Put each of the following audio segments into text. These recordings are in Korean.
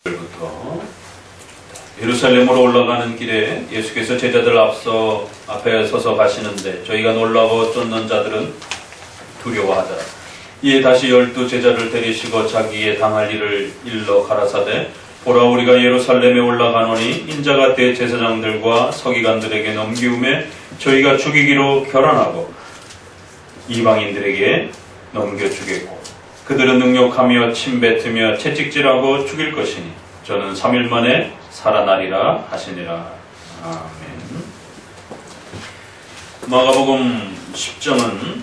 부터 예루살렘으로 올라가는 길에 예수께서 제자들 앞에 서서 가시는데 저희가 놀라고 쫓는 자들은 두려워하더라. 이에 다시 12 제자를 데리시고 자기의 당할 일을 일러 가라사대 보라 우리가 예루살렘에 올라가노니 인자가 대제사장들과 서기관들에게 넘기움에 저희가 죽이기로 결언하고 이방인들에게 넘겨주겠고 그들은 능욕하며 침뱉으며 채찍질하고 죽일 것이니 저는 3일 만에 살아나리라 하시니라. 아멘. 마가복음 10장은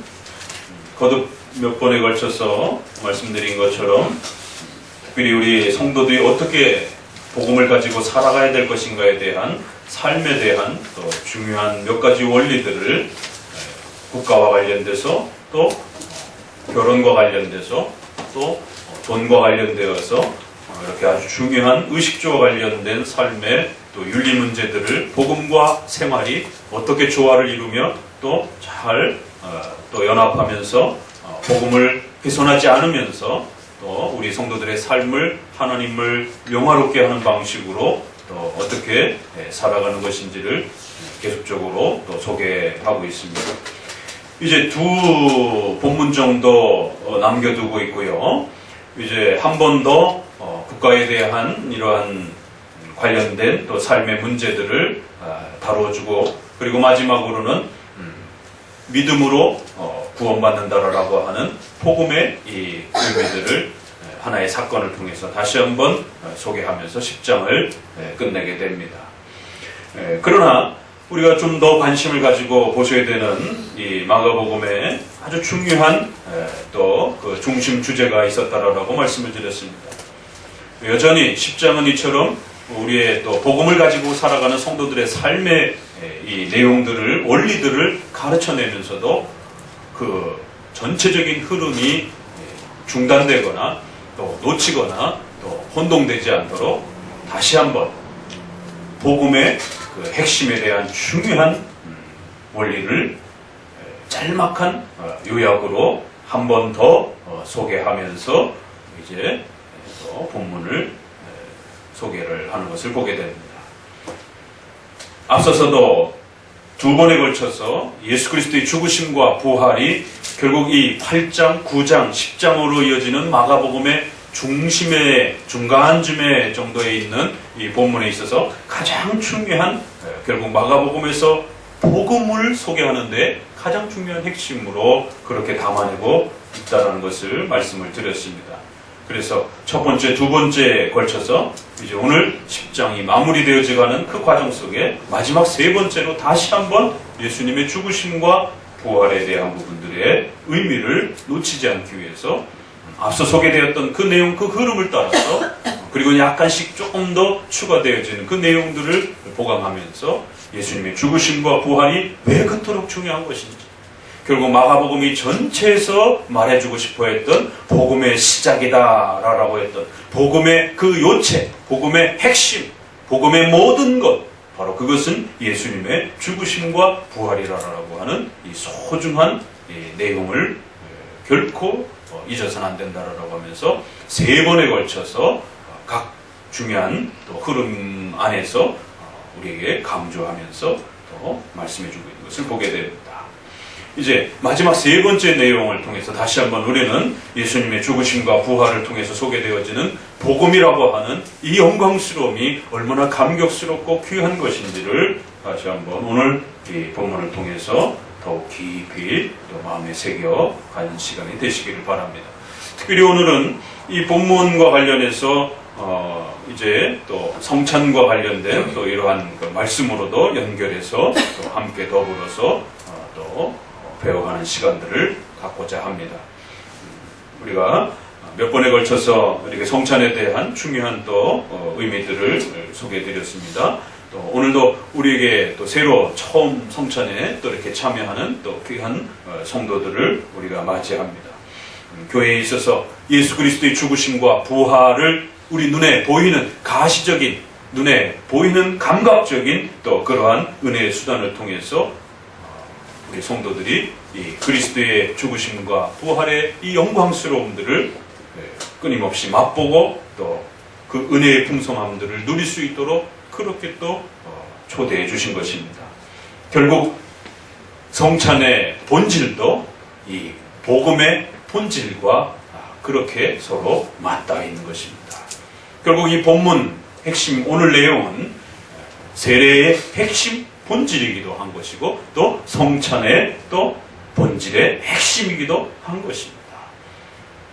거듭 몇 번에 걸쳐서 말씀드린 것처럼 특별히 우리 성도들이 어떻게 복음을 가지고 살아가야 될 것인가에 대한 삶에 대한 또 중요한 몇 가지 원리들을 국가와 관련돼서 또 결혼과 관련돼서 또 돈과 관련되어서 이렇게 아주 중요한 의식주와 관련된 삶의 또 윤리 문제들을 복음과 생활이 어떻게 조화를 이루며 또 잘 또 연합하면서 복음을 훼손하지 않으면서 또 우리 성도들의 삶을 하나님을 영화롭게 하는 방식으로 또 어떻게 살아가는 것인지를 계속적으로 또 소개하고 있습니다. 이제 두 본문 정도 남겨두고 있고요. 이제 한 번 더 국가에 대한 이러한 관련된 또 삶의 문제들을 다뤄주고 그리고 마지막으로는 믿음으로 구원받는다라고 하는 복음의 이 의미들을 하나의 사건을 통해서 다시 한번 소개하면서 10장을 끝내게 됩니다. 그러나 우리가 좀 더 관심을 가지고 보셔야 되는 이 마가복음에 아주 중요한 또 그 중심 주제가 있었다라고 말씀을 드렸습니다. 여전히 10장은 이처럼 우리의 또 복음을 가지고 살아가는 성도들의 삶의 이 내용들을 원리들을 가르쳐내면서도 그 전체적인 흐름이 중단되거나 또 놓치거나 또 혼동되지 않도록 다시 한번 복음의 그 핵심에 대한 중요한 원리를 짤막한 요약으로 한 번 더 소개하면서 이제 또 본문을 소개를 하는 것을 보게 됩니다. 앞서서도 두 번에 걸쳐서 예수 그리스도의 죽으심과 부활이 결국 이 8장, 9장, 10장으로 이어지는 마가복음의 중심의 중간쯤에 정도에 있는 이 본문에 있어서 가장 중요한 결국 마가복음에서 복음을 소개하는데 가장 중요한 핵심으로 그렇게 담아내고 있다는 것을 말씀을 드렸습니다. 그래서 첫 번째, 두 번째에 걸쳐서 이제 오늘 10장이 마무리되어지가는 그 과정 속에 마지막 세 번째로 다시 한번 예수님의 죽으심과 부활에 대한 부분들의 의미를 놓치지 않기 위해서 앞서 소개되었던 그 내용, 그 흐름을 따라서 그리고 약간씩 조금 더 추가되어지는 그 내용들을 보강하면서 예수님의 죽으심과 부활이 왜 그토록 중요한 것인지 결국 마가복음이 전체에서 말해주고 싶어 했던 복음의 시작이다라고 했던 복음의 그 요체, 복음의 핵심, 복음의 모든 것 바로 그것은 예수님의 죽으심과 부활이라고 하는 이 소중한 이 내용을 결코 잊어서는 안 된다라고 하면서 세 번에 걸쳐서 각 중요한 또 흐름 안에서 우리에게 강조하면서 또 말씀해주고 있는 것을 보게 됩니다. 이제 마지막 세 번째 내용을 통해서 다시 한번 우리는 예수님의 죽으심과 부활을 통해서 소개되어지는 복음이라고 하는 이 영광스러움이 얼마나 감격스럽고 귀한 것인지를 다시 한번 오늘 이 본문을 통해서 더욱 깊이 또 마음에 새겨가는 시간이 되시기를 바랍니다. 특별히 오늘은 이 본문과 관련해서 이제 또 성찬과 관련된 또 이러한 그 말씀으로도 연결해서 또 함께 더불어서 또 배워가는 시간들을 갖고자 합니다. 우리가 몇 번에 걸쳐서 이렇게 성찬에 대한 중요한 또 의미들을 소개해드렸습니다. 또 오늘도 우리에게 또 새로 처음 성찬에 또 이렇게 참여하는 또 귀한 성도들을 우리가 맞이합니다. 교회에 있어서 예수 그리스도의 죽으심과 부활을 우리 눈에 보이는 가시적인, 눈에 보이는 감각적인 또 그러한 은혜의 수단을 통해서 우리 성도들이 이 그리스도의 죽으심과 부활의 이 영광스러움들을 끊임없이 맛보고 또 그 은혜의 풍성함들을 누릴 수 있도록 그렇게 또 초대해 주신 것입니다. 결국 성찬의 본질도 이 복음의 본질과 그렇게 서로 맞닿아 있는 것입니다. 결국 이 본문 핵심, 오늘 내용은 세례의 핵심 본질이기도 한 것이고 또 성찬의 또 본질의 핵심이기도 한 것입니다.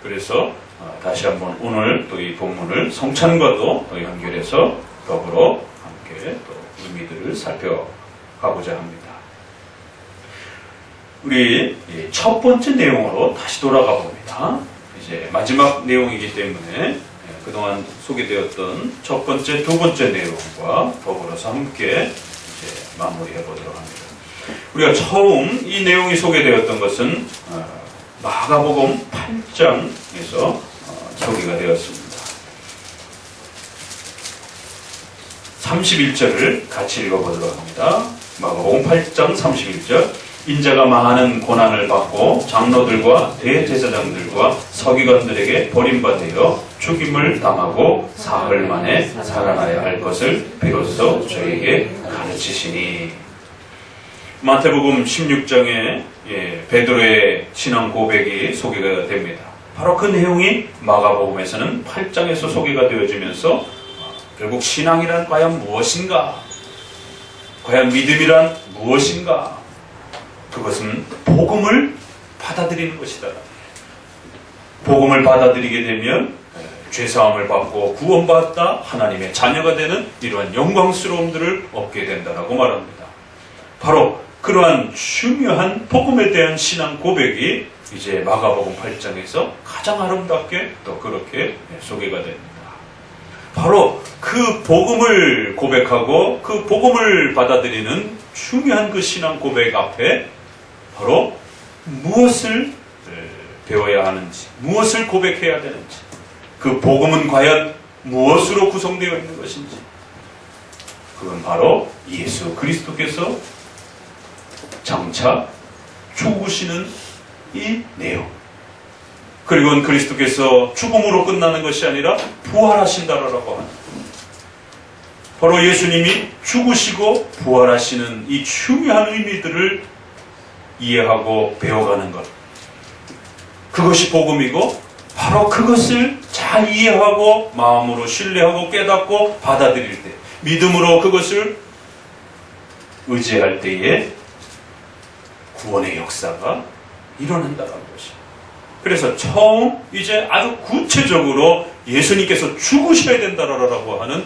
그래서 다시 한번 오늘 또 이 본문을 성찬과도 또 연결해서 더불어 함께 또 의미들을 살펴가고자 합니다. 우리 첫 번째 내용으로 다시 돌아가 봅니다. 이제 마지막 내용이기 때문에 그동안 소개되었던 첫 번째, 두 번째 내용과 더불어서 함께 이제 마무리해 보도록 합니다. 우리가 처음 이 내용이 소개되었던 것은 마가복음 8장에서 소개가 되었습니다. 31절을 같이 읽어보도록 합니다. 마가복음 8장 31절. 인자가 많은 고난을 받고 장로들과 대제사장들과 서기관들에게 버림받아 죽임을 당하고 사흘 만에 살아나야 할 것을 비로소 저에게 가르치시니. 마태복음 16장에 베드로의 신앙 고백이 소개가 됩니다. 바로 그 내용이 마가복음에서는 8장에서 소개가 되어지면서 결국 신앙이란 과연 무엇인가? 과연 믿음이란 무엇인가? 그것은 복음을 받아들이는 것이다. 복음을 받아들이게 되면 죄사함을 받고 구원받다 하나님의 자녀가 되는 이러한 영광스러움들을 얻게 된다라고 말합니다. 바로 그러한 중요한 복음에 대한 신앙 고백이 이제 마가복음 8장에서 가장 아름답게 또 그렇게 소개가 됩니다. 바로 그 복음을 고백하고 그 복음을 받아들이는 중요한 그 신앙 고백 앞에 바로 무엇을 배워야 하는지, 무엇을 고백해야 되는지, 그 복음은 과연 무엇으로 구성되어 있는 것인지, 그건 바로 예수 그리스도께서 장차 죽으시는 이 내용, 그리고 그리스도께서 죽음으로 끝나는 것이 아니라 부활하신다라고 하는, 바로 예수님이 죽으시고 부활하시는 이 중요한 의미들을 이해하고 배워가는 것, 그것이 복음이고 바로 그것을 잘 이해하고 마음으로 신뢰하고 깨닫고 받아들일 때, 믿음으로 그것을 의지할 때에 구원의 역사가 일어난다는 것입니다. 그래서 처음 이제 아주 구체적으로 예수님께서 죽으셔야 된다라고 하는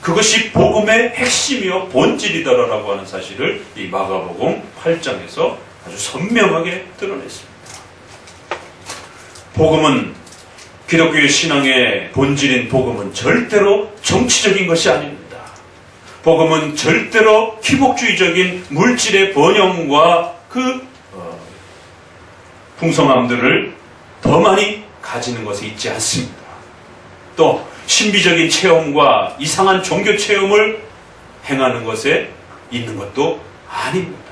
그것이 복음의 핵심이요 본질이다라고 하는 사실을 이 마가복음 8장에서 아주 선명하게 드러냈습니다. 복음은, 기독교의 신앙의 본질인 복음은 절대로 정치적인 것이 아닙니다. 복음은 절대로 기복주의적인 물질의 번영과 그 풍성함들을 더 많이 가지는 것에 있지 않습니다. 또 신비적인 체험과 이상한 종교 체험을 행하는 것에 있는 것도 아닙니다.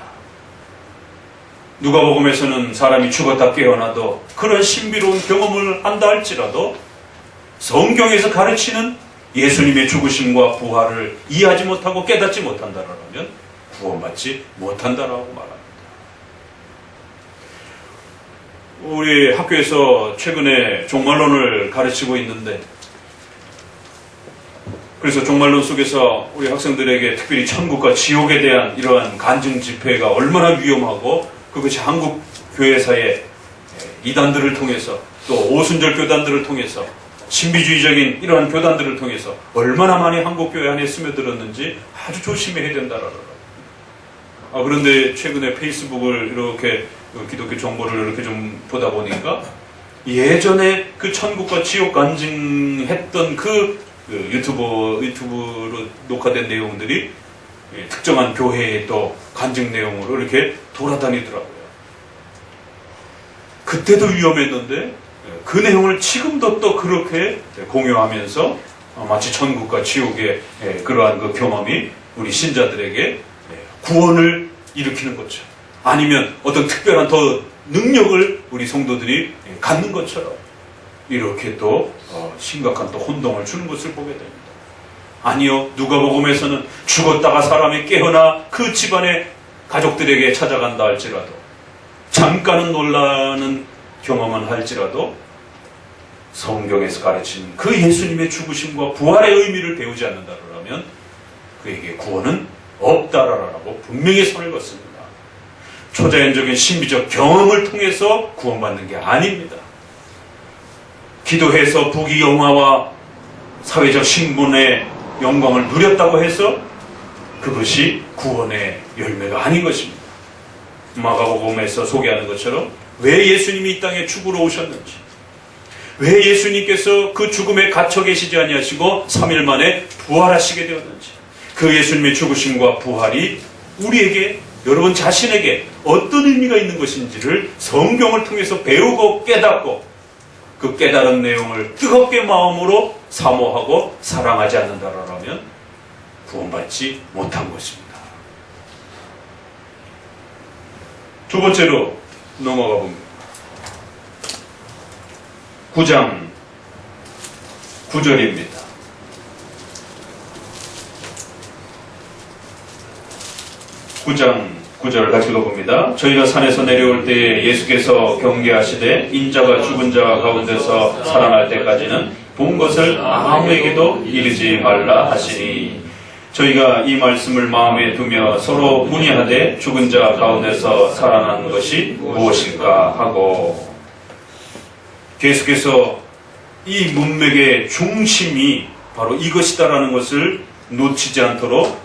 누가복음에서는 사람이 죽었다 깨어나도 그런 신비로운 경험을 한다 할지라도 성경에서 가르치는 예수님의 죽으심과 부활을 이해하지 못하고 깨닫지 못한다라면 구원받지 못한다라고 말합니다. 우리 학교에서 최근에 종말론을 가르치고 있는데, 그래서 종말론 속에서 우리 학생들에게 특별히 천국과 지옥에 대한 이러한 간증 집회가 얼마나 위험하고, 그것이 한국 교회사의 이단들을 통해서 또 오순절 교단들을 통해서 신비주의적인 이러한 교단들을 통해서 얼마나 많이 한국 교회 안에 스며들었는지 아주 조심해야 된다라고. 그런데 최근에 페이스북을 이렇게 기독교 정보를 이렇게 좀 보다 보니까 예전에 그 천국과 지옥 간증했던 그 유튜브로 녹화된 내용들이 특정한 교회의 또 간증 내용으로 이렇게 돌아다니더라고요. 그때도 위험했는데 그 내용을 지금도 또 그렇게 공유하면서 마치 천국과 지옥의 그러한 그 경험이 우리 신자들에게 구원을 일으키는 것처럼, 아니면 어떤 특별한 더 능력을 우리 성도들이 갖는 것처럼 이렇게 또 심각한 또 혼동을 주는 것을 보게 됩니다. 아니요, 누가복음에서는 죽었다가 사람이 깨어나 그 집안의 가족들에게 찾아간다 할지라도, 잠깐은 놀라는 경험은 할지라도 성경에서 가르친 그 예수님의 죽으심과 부활의 의미를 배우지 않는다라면 그에게 구원은 없다라고 분명히 선을 긋습니다. 초자연적인 신비적 경험을 통해서 구원받는 게 아닙니다. 기도해서 부귀영화와 사회적 신분의 영광을 누렸다고 해서 그것이 구원의 열매가 아닌 것입니다. 마가복음에서 소개하는 것처럼 왜 예수님이 이 땅에 죽으러 오셨는지, 왜 예수님께서 그 죽음에 갇혀 계시지 아니하시고 3일 만에 부활하시게 되었는지, 그 예수님의 죽으심과 부활이 우리에게, 여러분 자신에게 어떤 의미가 있는 것인지를 성경을 통해서 배우고 깨닫고 그 깨달은 내용을 뜨겁게 마음으로 사모하고 사랑하지 않는다라면 구원받지 못한 것입니다. 두 번째로 넘어가 봅니다. 9장 9절입니다. 9장 9절 같이 읽어봅니다. 저희가 산에서 내려올 때에 예수께서 경계하시되 인자가 죽은 자 가운데서 살아날 때까지는 본 것을 아무에게도 이르지 말라 하시니, 저희가 이 말씀을 마음에 두며 서로 문의하되 죽은 자 가운데서 살아난 것이 무엇일까 하고, 계속해서 이 문맥의 중심이 바로 이것이다라는 것을 놓치지 않도록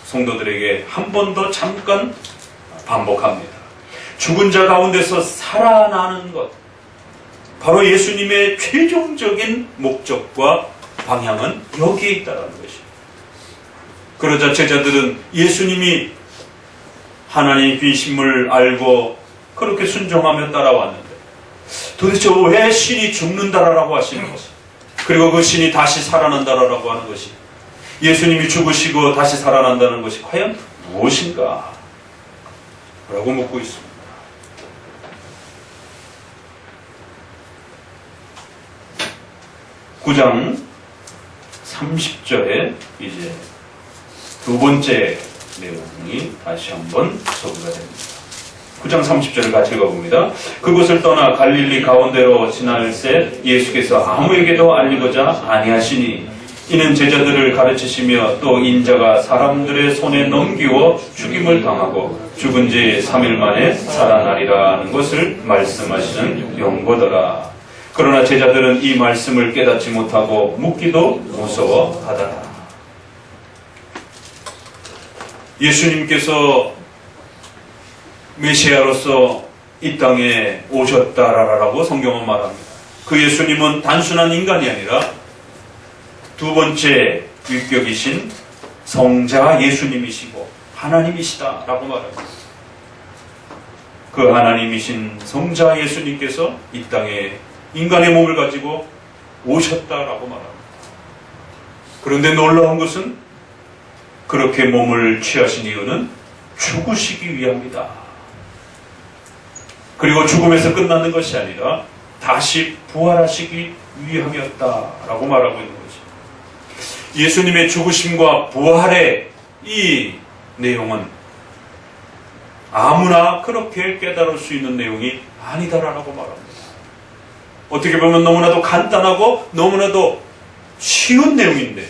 성도들에게 한 번 더 잠깐 반복합니다. 죽은 자 가운데서 살아나는 것, 바로 예수님의 최종적인 목적과 방향은 여기에 있다는 것입니다. 그러자 제자들은 예수님이 하나님 귀신임을 알고 그렇게 순종하며 따라왔는데, 도대체 왜 신이 죽는다라고 하시는 것이, 그리고 그 신이 다시 살아난다라고 하는 것이, 예수님이 죽으시고 다시 살아난다는 것이 과연 무엇인가? 라고 묻고 있습니다. (9장 30절에) 이제 두 번째 내용이 다시 한번 소개가 됩니다. 9장 30절을 같이 읽어봅니다. 그곳을 떠나 갈릴리 가운데로 지날새 예수께서 아무에게도 알리고자 아니하시니, 이는 제자들을 가르치시며 또 인자가 사람들의 손에 넘기워 죽임을 당하고 죽은 지 3일 만에 살아나리라는 것을 말씀하시는 용거더라. 그러나 제자들은 이 말씀을 깨닫지 못하고 묻기도 무서워하더라. 예수님께서 메시아로서 이 땅에 오셨다라고 성경은 말합니다. 그 예수님은 단순한 인간이 아니라 두 번째 위격이신 성자 예수님이시고 하나님이시다라고 말합니다. 그 하나님이신 성자 예수님께서 이 땅에 인간의 몸을 가지고 오셨다라고 말합니다. 그런데 놀라운 것은 그렇게 몸을 취하신 이유는 죽으시기 위함이다. 그리고 죽음에서 끝나는 것이 아니라 다시 부활하시기 위함이었다라고 말하고 있는 것입니다. 예수님의 죽으심과 부활의 이 내용은 아무나 그렇게 깨달을 수 있는 내용이 아니다라고 말합니다. 어떻게 보면 너무나도 간단하고 너무나도 쉬운 내용인데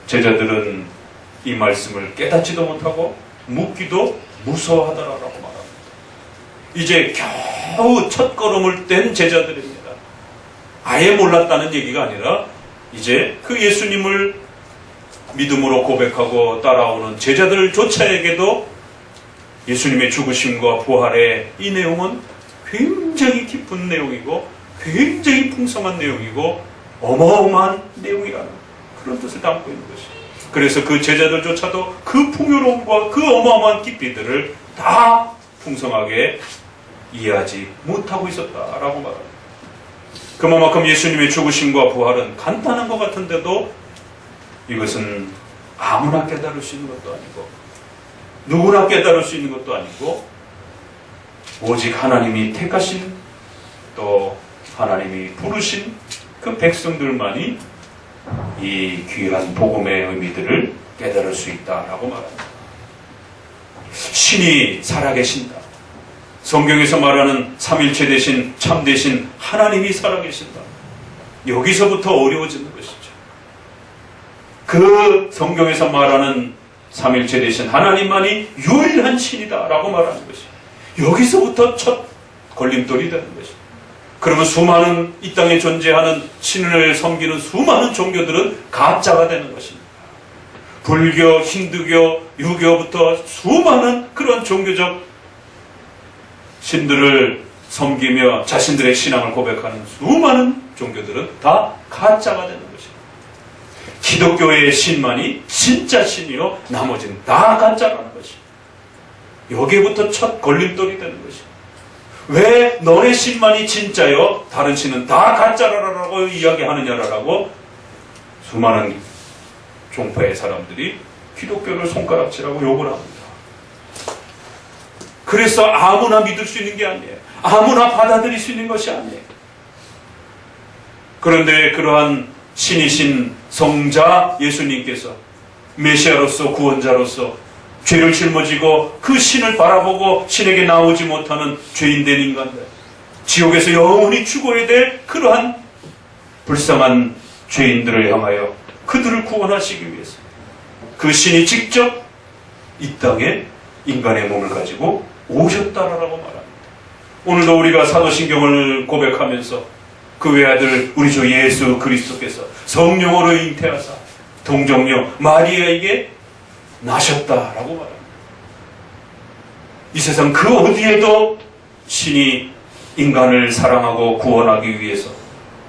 제자들은 이 말씀을 깨닫지도 못하고 묻기도 무서워하더라라고 말합니다. 이제 겨우 첫걸음을 뗀 제자들입니다. 아예 몰랐다는 얘기가 아니라 이제 그 예수님을 믿음으로 고백하고 따라오는 제자들조차에게도 예수님의 죽으심과 부활의 이 내용은 굉장히 깊은 내용이고 굉장히 풍성한 내용이고 어마어마한 내용이라는 그런 뜻을 담고 있는 것입니다. 그래서 그 제자들조차도 그 풍요로움과 그 어마어마한 깊이들을 다 풍성하게 이해하지 못하고 있었다라고 말합니다. 그만큼 예수님의 죽으심과 부활은 간단한 것 같은데도 이것은 아무나 깨달을 수 있는 것도 아니고 누구나 깨달을 수 있는 것도 아니고 오직 하나님이 택하신 또 하나님이 부르신 그 백성들만이 이 귀한 복음의 의미들을 깨달을 수 있다라고 말합니다. 신이 살아계신다. 성경에서 말하는 삼일체 되신 참되신 하나님이 살아계신다. 여기서부터 어려워지는 것이죠. 그 성경에서 말하는 삼일체 되신 하나님만이 유일한 신이다라고 말하는 것이 여기서부터 첫 걸림돌이 되는 것이죠. 그러면 수많은 이 땅에 존재하는 신을 섬기는 수많은 종교들은 가짜가 되는 것입니다. 불교, 힌두교, 유교부터 수많은 그런 종교적 신들을 섬기며 자신들의 신앙을 고백하는 수많은 종교들은 다 가짜가 되는 것입니다. 기독교의 신만이 진짜 신이요 나머지는 다 가짜라는 것입니다. 여기부터 첫 걸림돌이 되는 것입니다. 왜 너네 신만이 진짜요? 다른 신은 다 가짜라고 이야기하느냐라고 수많은 종파의 사람들이 기독교를 손가락질하고 욕을 합니다. 그래서 아무나 믿을 수 있는 게 아니에요. 아무나 받아들일 수 있는 것이 아니에요. 그런데 그러한 신이신 성자 예수님께서 메시아로서 구원자로서 죄를 짊어지고 그 신을 바라보고 신에게 나오지 못하는 죄인된 인간들, 지옥에서 영원히 죽어야 될 그러한 불쌍한 죄인들을 향하여 그들을 구원하시기 위해서 그 신이 직접 이 땅에 인간의 몸을 가지고 오셨다라고 말합니다. 오늘도 우리가 사도신경을 고백하면서 그 외아들 우리 주 예수 그리스도께서 성령으로 잉태하사 동정녀 마리아에게 나셨다라고 말합니다. 이 세상 그 어디에도 신이 인간을 사랑하고 구원하기 위해서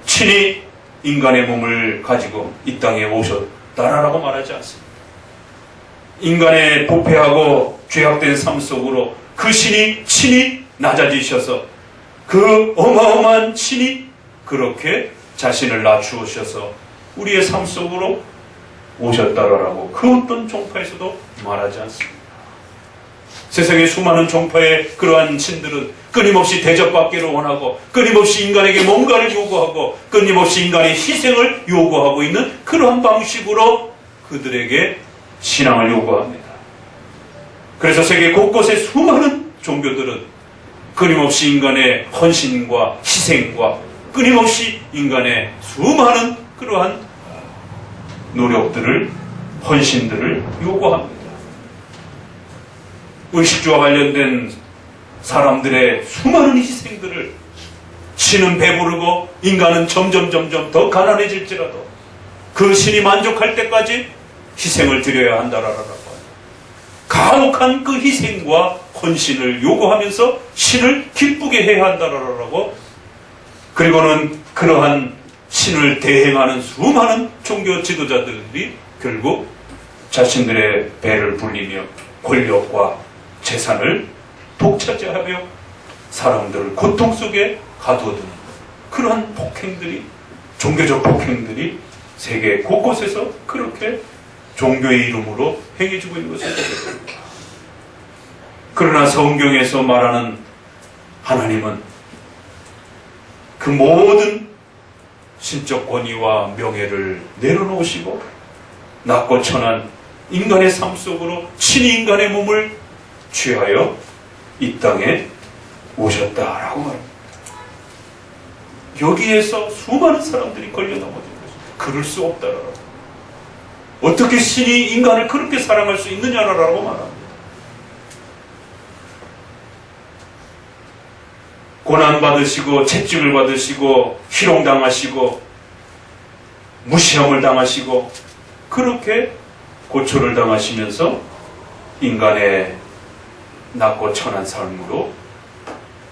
친히 인간의 몸을 가지고 이 땅에 오셨다라고 말하지 않습니다. 인간의 부패하고 죄악된 삶 속으로 그 신이 친히 낮아지셔서 그 어마어마한 신이 그렇게 자신을 낮추셔서 우리의 삶 속으로 오셨다라고 그 어떤 종파에서도 말하지 않습니다. 세상의 수많은 종파의 그러한 신들은 끊임없이 대접받기를 원하고 끊임없이 인간에게 뭔가를 요구하고 끊임없이 인간의 희생을 요구하고 있는 그러한 방식으로 그들에게 신앙을 요구합니다. 그래서 세계 곳곳의 수많은 종교들은 끊임없이 인간의 헌신과 희생과 끊임없이 인간의 수많은 그러한 노력들을, 헌신들을 요구합니다. 의식주와 관련된 사람들의 수많은 희생들을 신은 배부르고 인간은 점점 더 가난해질지라도 그 신이 만족할 때까지 희생을 드려야 한다라고 합니다. 가혹한 그 희생과 헌신을 요구하면서 신을 기쁘게 해야 한다라고, 그리고는 그러한 신을 대행하는 수많은 종교 지도자들이 결국 자신들의 배를 불리며 권력과 재산을 독차지하며 사람들을 고통 속에 가두어두는 그러한 폭행들이, 종교적 폭행들이 세계 곳곳에서 그렇게 종교의 이름으로 행해지고 있는 것을 보게 됩니다. 그러나 성경에서 말하는 하나님은 그 모든 신적 권위와 명예를 내려놓으시고 낮고 천한 인간의 삶 속으로 친히 인간의 몸을 취하여 이 땅에 오셨다라고 말합니다. 여기에서 수많은 사람들이 걸려 넘어진 것입니다. 그럴 수 없다라고. 어떻게 신이 인간을 그렇게 사랑할 수 있느냐라고 말합니다. 고난받으시고 채찍을 받으시고 희롱당하시고 무시함을 당하시고 그렇게 고초를 당하시면서 인간의 낮고 천한 삶으로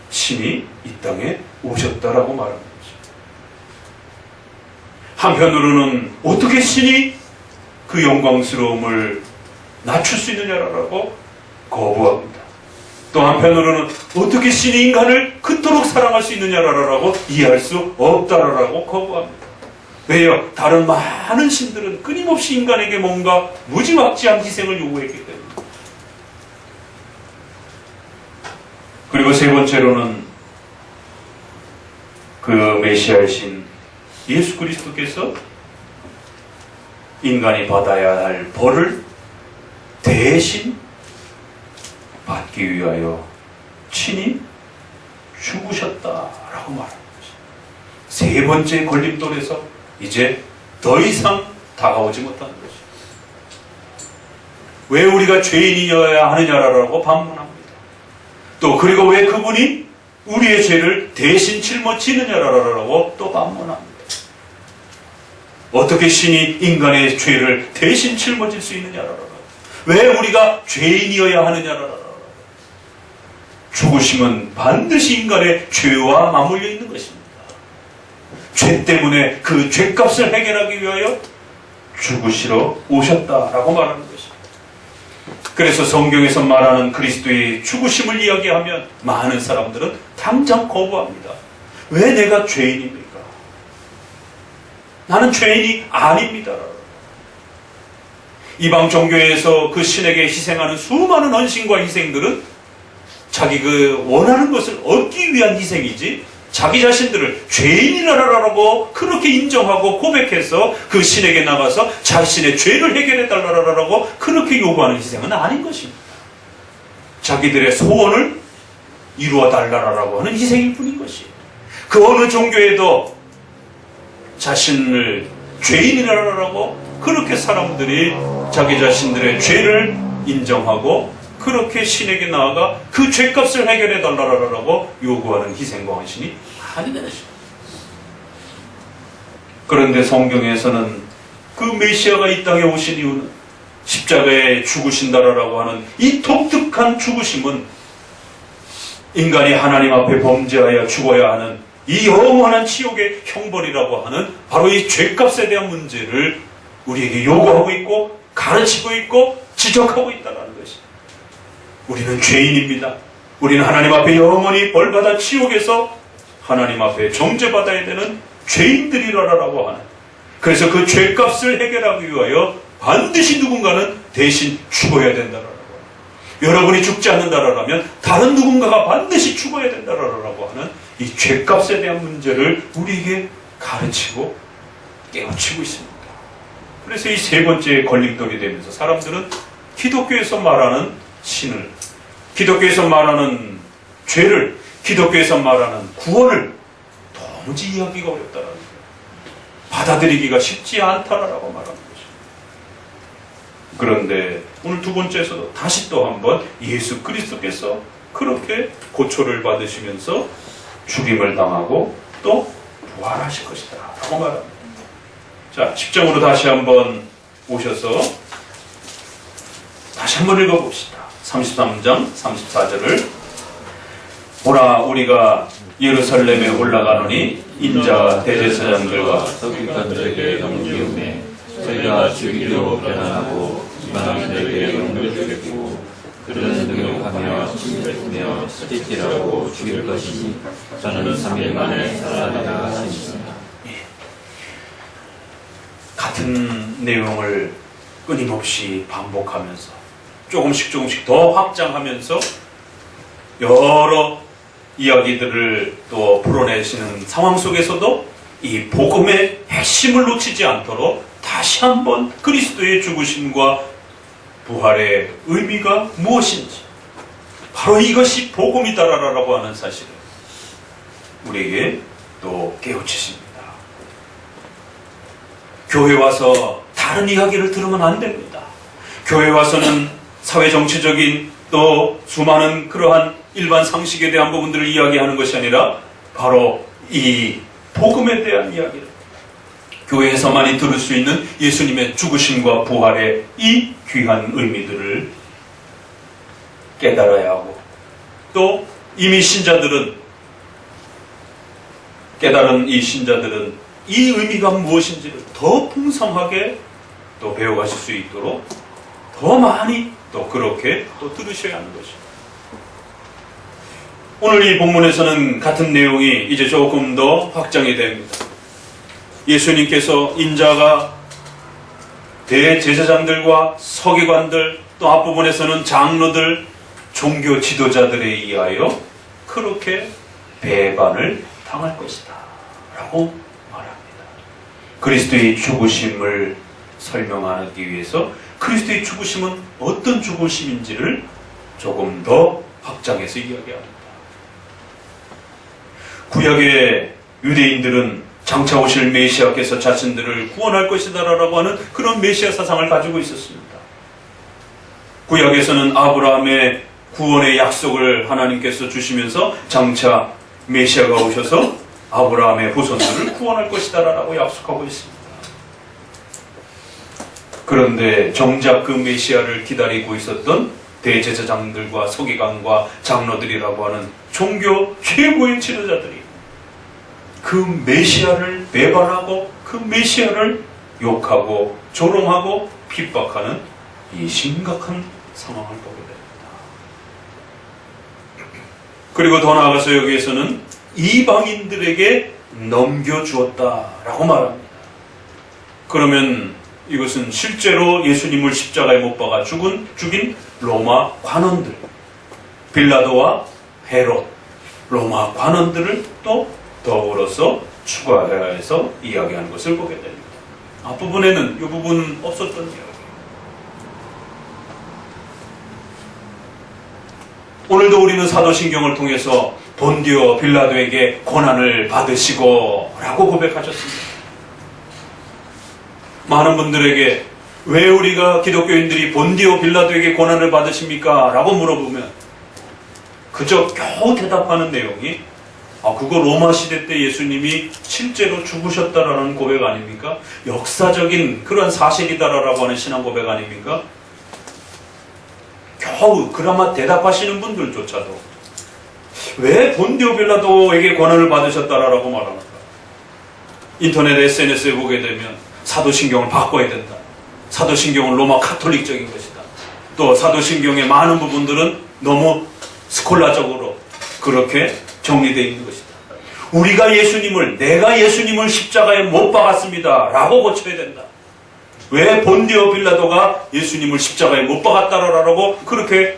신이 이 땅에 오셨다라고 말하는 거죠. 한편으로는 어떻게 신이 그 영광스러움을 낮출 수 있느냐라고 거부합니다. 또 한편으로는 어떻게 신이 인간을 그토록 사랑할 수 있느냐라고 이해할 수 없다라고 거부합니다. 왜요? 다른 많은 신들은 끊임없이 인간에게 뭔가 무지막지한 희생을 요구했기 때문에. 그리고 세 번째로는 그 메시아이신 예수 그리스도께서 인간이 받아야 할 벌을 대신 받기 위하여 친히 죽으셨다라고 말합니다. 세 번째 걸림돌에서 이제 더 이상 다가오지 못하는 것이죠. 왜 우리가 죄인이어야 하느냐라고 반문합니다. 또 그리고 왜 그분이 우리의 죄를 대신 짊어지느냐라고 또 반문합니다. 어떻게 신이 인간의 죄를 대신 짊어질 수 있느냐라고. 왜 우리가 죄인이어야 하느냐라고. 죽으심은 반드시 인간의 죄와 맞물려 있는 것입니다. 죄 때문에 그 죄값을 해결하기 위하여 죽으시러 오셨다라고 말하는 것입니다. 그래서 성경에서 말하는 그리스도의 죽으심을 이야기하면 많은 사람들은 당장 거부합니다. 왜 내가 죄인입니까? 나는 죄인이 아닙니다. 이방 종교에서 그 신에게 희생하는 수많은 헌신과 희생들은 자기 그 원하는 것을 얻기 위한 희생이지, 자기 자신들을 죄인이라고 그렇게 인정하고 고백해서 그 신에게 나가서 자신의 죄를 해결해 달라고 그렇게 요구하는 희생은 아닌 것입니다. 자기들의 소원을 이루어 달라고 하는 희생일 뿐인 것이에요. 그 어느 종교에도 자신을 죄인이라고 그렇게 사람들이 자기 자신들의 죄를 인정하고 그렇게 신에게 나아가 그 죄값을 해결해 달라고 요구하는 희생과 헌신이 아니라는 것입니다. 그런데 성경에서는 그 메시아가 이 땅에 오신 이유는 십자가에 죽으신다라고 하는 이 독특한 죽으심은 인간이 하나님 앞에 범죄하여 죽어야 하는 이 영원한 지옥의 형벌이라고 하는 바로 이 죄값에 대한 문제를 우리에게 요구하고 있고 가르치고 있고 지적하고 있다는 것입니다. 우리는 죄인입니다. 우리는 하나님 앞에 영원히 벌받아 지옥에서 하나님 앞에 정죄받아야 되는 죄인들이라고 하는, 그래서 그 죄값을 해결하기 위하여 반드시 누군가는 대신 죽어야 된다라고 하는, 여러분이 죽지 않는다라면 다른 누군가가 반드시 죽어야 된다라고 하는 이 죄값에 대한 문제를 우리에게 가르치고 깨우치고 있습니다. 그래서 이 세 번째 걸림돌이 되면서 사람들은 기독교에서 말하는 신을, 기독교에서 말하는 죄를, 기독교에서 말하는 구원을 도무지 이해하기가 어렵다라는 거예요. 받아들이기가 쉽지 않다라고 말하는 것입니다. 그런데 오늘 두 번째에서도 다시 또 한번 예수 그리스도께서 그렇게 고초를 받으시면서 죽임을 당하고 또 부활하실 것이다 라고 말합니다. 자, 10장으로 다시 한번 오셔서 다시 한번 읽어봅시다. 33장 34절을 보라, 우리가 예루살렘에 올라가노니 인자 대제사장들과 서기관들에게 넘기움에 저희가 죽이기로 변환하고 이방인들에게 넘겨주겠고 그들은 능욕하며 침뱉으며 스티키라고 죽일 것이니 저는 3일 만에 살아나리라 하시니라. 같은 내용을 끊임없이 반복하면서 조금씩 더 확장하면서 여러 이야기들을 또 풀어내시는 상황 속에서도 이 복음의 핵심을 놓치지 않도록 다시 한번 그리스도의 죽으심과 부활의 의미가 무엇인지, 바로 이것이 복음이다라고 하는 사실을 우리에게 또 깨우치십니다. 교회 와서 다른 이야기를 들으면 안 됩니다. 교회 와서는 사회정치적인 또 수많은 그러한 일반 상식에 대한 부분들을 이야기하는 것이 아니라 바로 이 복음에 대한 이야기를, 교회에서만이 들을 수 있는 예수님의 죽으심과 부활의 이 귀한 의미들을 깨달아야 하고, 또 이미 신자들은, 깨달은 이 신자들은 이 의미가 무엇인지를 더 풍성하게 또 배워가실 수 있도록 더 많이 또 그렇게 또 들으셔야 하는 것입니다. 오늘 이 본문에서는 같은 내용이 이제 조금 더 확장이 됩니다. 예수님께서 인자가 대제사장들과 서기관들, 또 앞부분에서는 장로들, 종교 지도자들에 의하여 그렇게 배반을 당할 것이다 라고 말합니다. 그리스도의 죽으심을 설명하기 위해서 그리스도의 죽으심은 어떤 죽으심인지를 조금 더 확장해서 이야기합니다. 구약의 유대인들은 장차 오실 메시아께서 자신들을 구원할 것이다라고 하는 그런 메시아 사상을 가지고 있었습니다. 구약에서는 아브라함의 구원의 약속을 하나님께서 주시면서 장차 메시아가 오셔서 아브라함의 후손들을 구원할 것이다라고 약속하고 있습니다. 그런데 정작 그 메시아를 기다리고 있었던 대제사장들과 서기관과 장로들이라고 하는 종교 최고의 지도자들이 그 메시아를 배반하고 그 메시아를 욕하고 조롱하고 핍박하는 이 심각한 상황을 보게 됩니다. 그리고 더 나아가서 여기에서는 이방인들에게 넘겨주었다라고 말합니다. 그러면 이것은 실제로 예수님을 십자가에 못 박아 죽인 로마 관원들, 빌라도와 헤롯, 로마 관원들을 또 더불어서 추가해서 이야기하는 것을 보게 됩니다. 앞부분에는 이 부분은 없었던 이야기예요. 오늘도 우리는 사도신경을 통해서 본디오 빌라도에게 고난을 받으시고 라고 고백하셨습니다. 많은 분들에게 왜 우리가 기독교인들이 본디오 빌라도에게 고난을 받으십니까? 라고 물어보면 그저 겨우 대답하는 내용이 그거 로마 시대 때 예수님이 실제로 죽으셨다라는 고백 아닙니까? 역사적인 그런 사실이다라고 하는 신앙 고백 아닙니까? 겨우 그나마 대답하시는 분들조차도 왜 본디오 빌라도에게 고난을 받으셨다라고 말합니까? 인터넷 SNS에 보게 되면 사도신경을 바꿔야 된다. 사도신경은 로마 카톨릭적인 것이다. 또 사도신경의 많은 부분들은 너무 스콜라적으로 그렇게 정리되어 있는 것이다. 내가 예수님을 십자가에 못 박았습니다 라고 고쳐야 된다. 왜 본디오 빌라도가 예수님을 십자가에 못 박았다라고 그렇게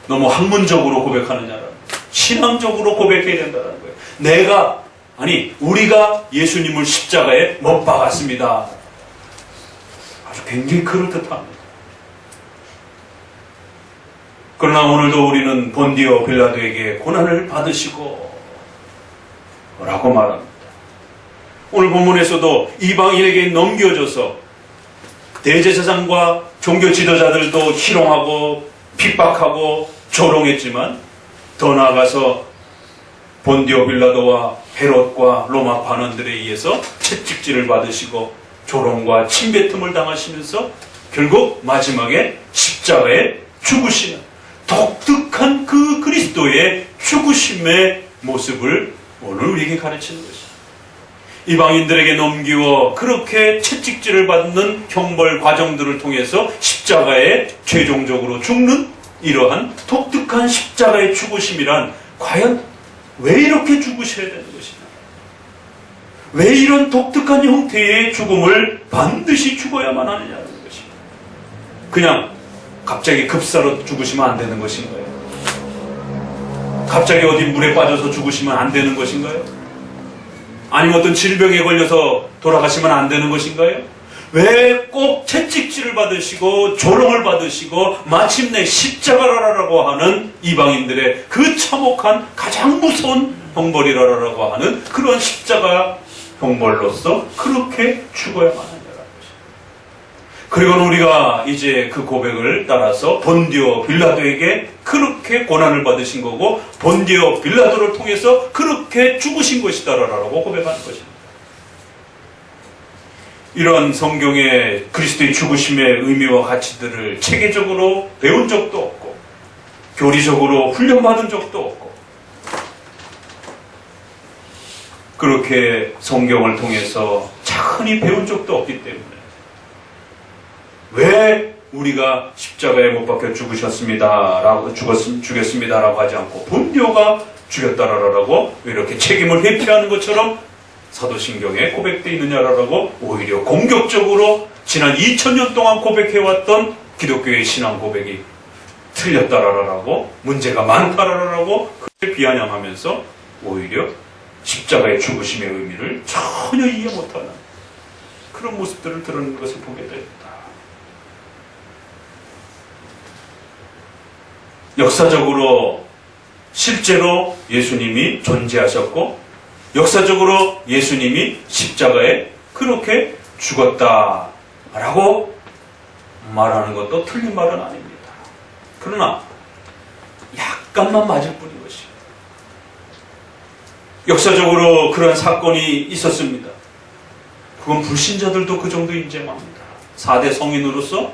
너무 학문적으로 고백하느냐라는, 신앙적으로 고백해야 된다는 거예요. 우리가 예수님을 십자가에 못 박았습니다. 아주 굉장히 그럴듯합니다. 그러나 오늘도 우리는 본디오 빌라도에게 고난을 받으시고 라고 말합니다. 오늘 본문에서도 이방인에게 넘겨줘서 대제사장과 종교 지도자들도 희롱하고 핍박하고 조롱했지만 더 나아가서 본디오 빌라도와 헤롯과 로마 관원들에 의해서 채찍질을 받으시고 조롱과 침뱉음을 당하시면서 결국 마지막에 십자가에 죽으시는 독특한 그 그리스도의 죽으심의 모습을 오늘 우리에게 가르치는 것입니다. 이방인들에게 넘기워 그렇게 채찍질을 받는 형벌 과정들을 통해서 십자가에 최종적으로 죽는 이러한 독특한 십자가의 죽으심이란 과연 왜 이렇게 죽으셔야 되는 것이냐? 왜 이런 독특한 형태의 죽음을 반드시 죽어야만 하느냐는 것입니다. 그냥 갑자기 급사로 죽으시면 안 되는 것인가요? 갑자기 어디 물에 빠져서 죽으시면 안 되는 것인가요? 아니면 어떤 질병에 걸려서 돌아가시면 안 되는 것인가요? 왜 꼭 채찍질을 받으시고 조롱을 받으시고 마침내 십자가라라고 하는 이방인들의 그 참혹한 가장 무서운 형벌이라라고 하는 그런 십자가 형벌로서 그렇게 죽어야만 하느냐는 것입니다. 그리고 우리가 이제 그 고백을 따라서 본디오 빌라도에게 그렇게 고난을 받으신 거고 본디오 빌라도를 통해서 그렇게 죽으신 것이다라고 고백하는 것입니다. 이러한 성경의 그리스도의 죽으심의 의미와 가치들을 체계적으로 배운 적도 없고 교리적으로 훈련받은 적도 없고 그렇게 성경을 통해서 차분히 배운 적도 없기 때문에 왜 우리가 십자가에 못 박혀 죽였습니다라고 하지 않고 본디오가 죽였다라고 이렇게 책임을 회피하는 것처럼 사도신경에 고백되어 있느냐라고 오히려 공격적으로 지난 2000년 동안 고백해왔던 기독교의 신앙 고백이 틀렸다라고 문제가 많다라고 비아냥하면서 오히려 십자가의 죽으심의 의미를 전혀 이해 못하는 그런 모습들을 드러내는 것을 보게 됩니다. 역사적으로 실제로 예수님이 존재하셨고 역사적으로 예수님이 십자가에 그렇게 죽었다라고 말하는 것도 틀린 말은 아닙니다. 그러나 약간만 맞을 뿐인 것이에요. 역사적으로 그런 사건이 있었습니다. 그건 불신자들도 그 정도 인정합니다. 4대 성인으로서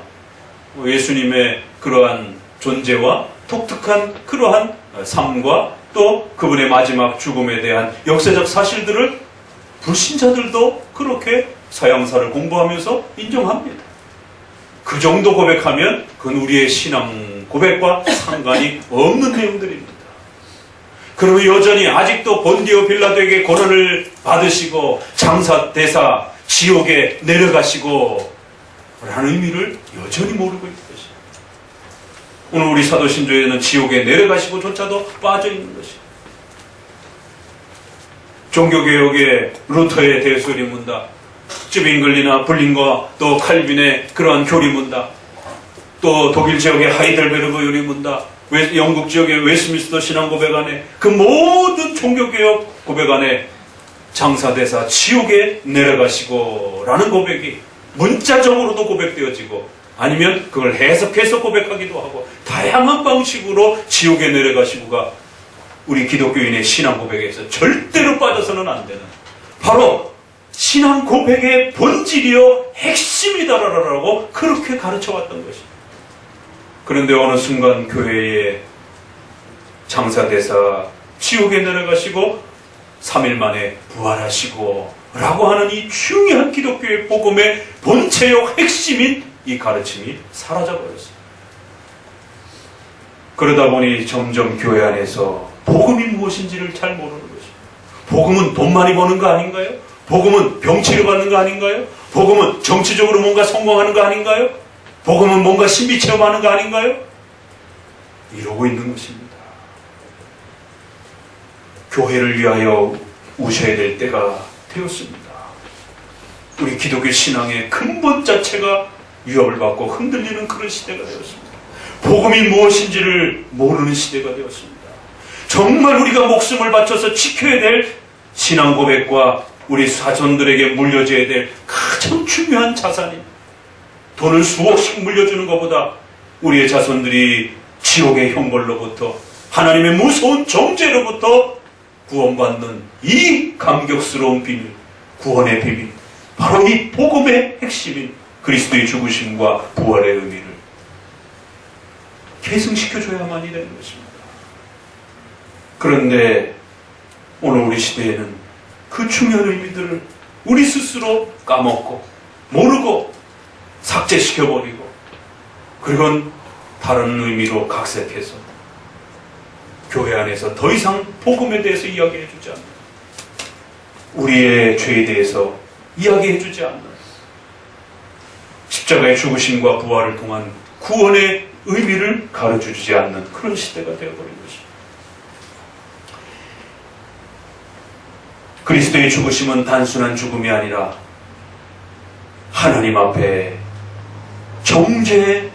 예수님의 그러한 존재와 독특한 그러한 삶과 또 그분의 마지막 죽음에 대한 역사적 사실들을 불신자들도 그렇게 서양사를 공부하면서 인정합니다. 그 정도 고백하면 그건 우리의 신앙 고백과 상관이 없는 내용들입니다. 그리고 여전히 아직도 본디오 빌라도에게 고난을 받으시고 장사대사 지옥에 내려가시고 라는 의미를 여전히 모르고 있는 것입니다. 오늘 우리 사도신조에는 지옥에 내려가시고조차도 빠져있는 것입니다. 종교개혁의 루터에 대해서 의문다. 쯔빙글리나 불린과 또 칼빈의 그러한 교리문다. 또 독일 지역의 하이델베르그 요리문다. 영국 지역의 웨스민스터 신앙고백안에 그 모든 종교개혁 고백안에 장사대사 지옥에 내려가시고 라는 고백이 문자적으로도 고백되어지고 아니면 그걸 해석해서 고백하기도 하고 다양한 방식으로 지옥에 내려가시고가 우리 기독교인의 신앙 고백에서 절대로 빠져서는 안 되는 바로 신앙 고백의 본질이요 핵심이다라고 그렇게 가르쳐왔던 것입니다. 그런데 어느 순간 교회에 장사대사 지옥에 내려가시고 3일 만에 부활하시고 라고 하는 이 중요한 기독교의 복음의 본체요 핵심인 이 가르침이 사라져버렸어요. 그러다 보니 점점 교회 안에서 복음이 무엇인지를 잘 모르는 것입니다. 복음은 돈 많이 버는 거 아닌가요? 복음은 병치료 받는 거 아닌가요? 복음은 정치적으로 뭔가 성공하는 거 아닌가요? 복음은 뭔가 신비 체험하는 거 아닌가요? 이러고 있는 것입니다. 교회를 위하여 우셔야 될 때가 되었습니다. 우리 기독교 신앙의 근본 자체가 위협을 받고 흔들리는 그런 시대가 되었습니다. 복음이 무엇인지를 모르는 시대가 되었습니다. 정말 우리가 목숨을 바쳐서 지켜야 될 신앙 고백과 우리 자손들에게 물려줘야 될 가장 중요한 자산인 돈을 수억씩 물려주는 것보다 우리의 자손들이 지옥의 형벌로부터 하나님의 무서운 정죄로부터 구원받는 이 감격스러운 비밀, 구원의 비밀, 바로 이 복음의 핵심인 그리스도의 죽으심과 부활의 의미를 계승시켜줘야만이 되는 것입니다. 그런데 오늘 우리 시대에는 그 중요한 의미들을 우리 스스로 까먹고 모르고 삭제시켜버리고 그리고 다른 의미로 각색해서 교회 안에서 더 이상 복음에 대해서 이야기해주지 않는 우리의 죄에 대해서 이야기해주지 않는 십자가의 죽으심과 부활을 통한 구원의 의미를 가르쳐주지 않는 그런 시대가 되어버린 것입니다. 그리스도의 죽으심은 단순한 죽음이 아니라 하나님 앞에 정죄받는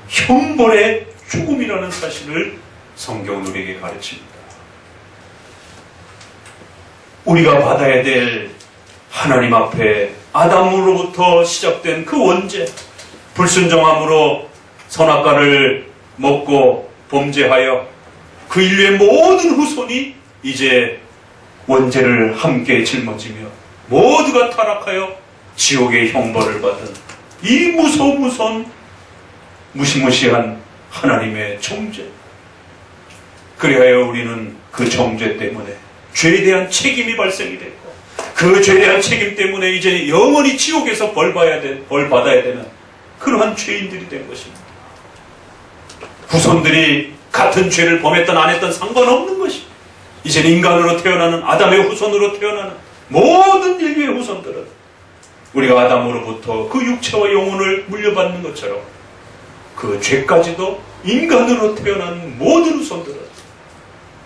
형벌의 죽음이라는 사실을 성경은 우리에게 가르칩니다. 우리가 받아야 될 하나님 앞에 아담으로부터 시작된 그 원죄, 불순종함으로 선악과를 먹고 범죄하여 그 인류의 모든 후손이 이제 원죄를 함께 짊어지며 모두가 타락하여 지옥의 형벌을 받은 이 무서운 무시무시한 하나님의 정죄. 그리하여 우리는 그 정죄 때문에 죄에 대한 책임이 발생이 됐고 그 죄에 대한 책임 때문에 이제 영원히 지옥에서 벌 받아야 되는 그러한 죄인들이 된 것입니다. 후손들이 같은 죄를 범했던 안 했던 상관없는 것입니다. 이제는 인간으로 태어나는 아담의 후손으로 태어나는 모든 인류의 후손들은 우리가 아담으로부터 그 육체와 영혼을 물려받는 것처럼 그 죄까지도 인간으로 태어난 모든 후손들은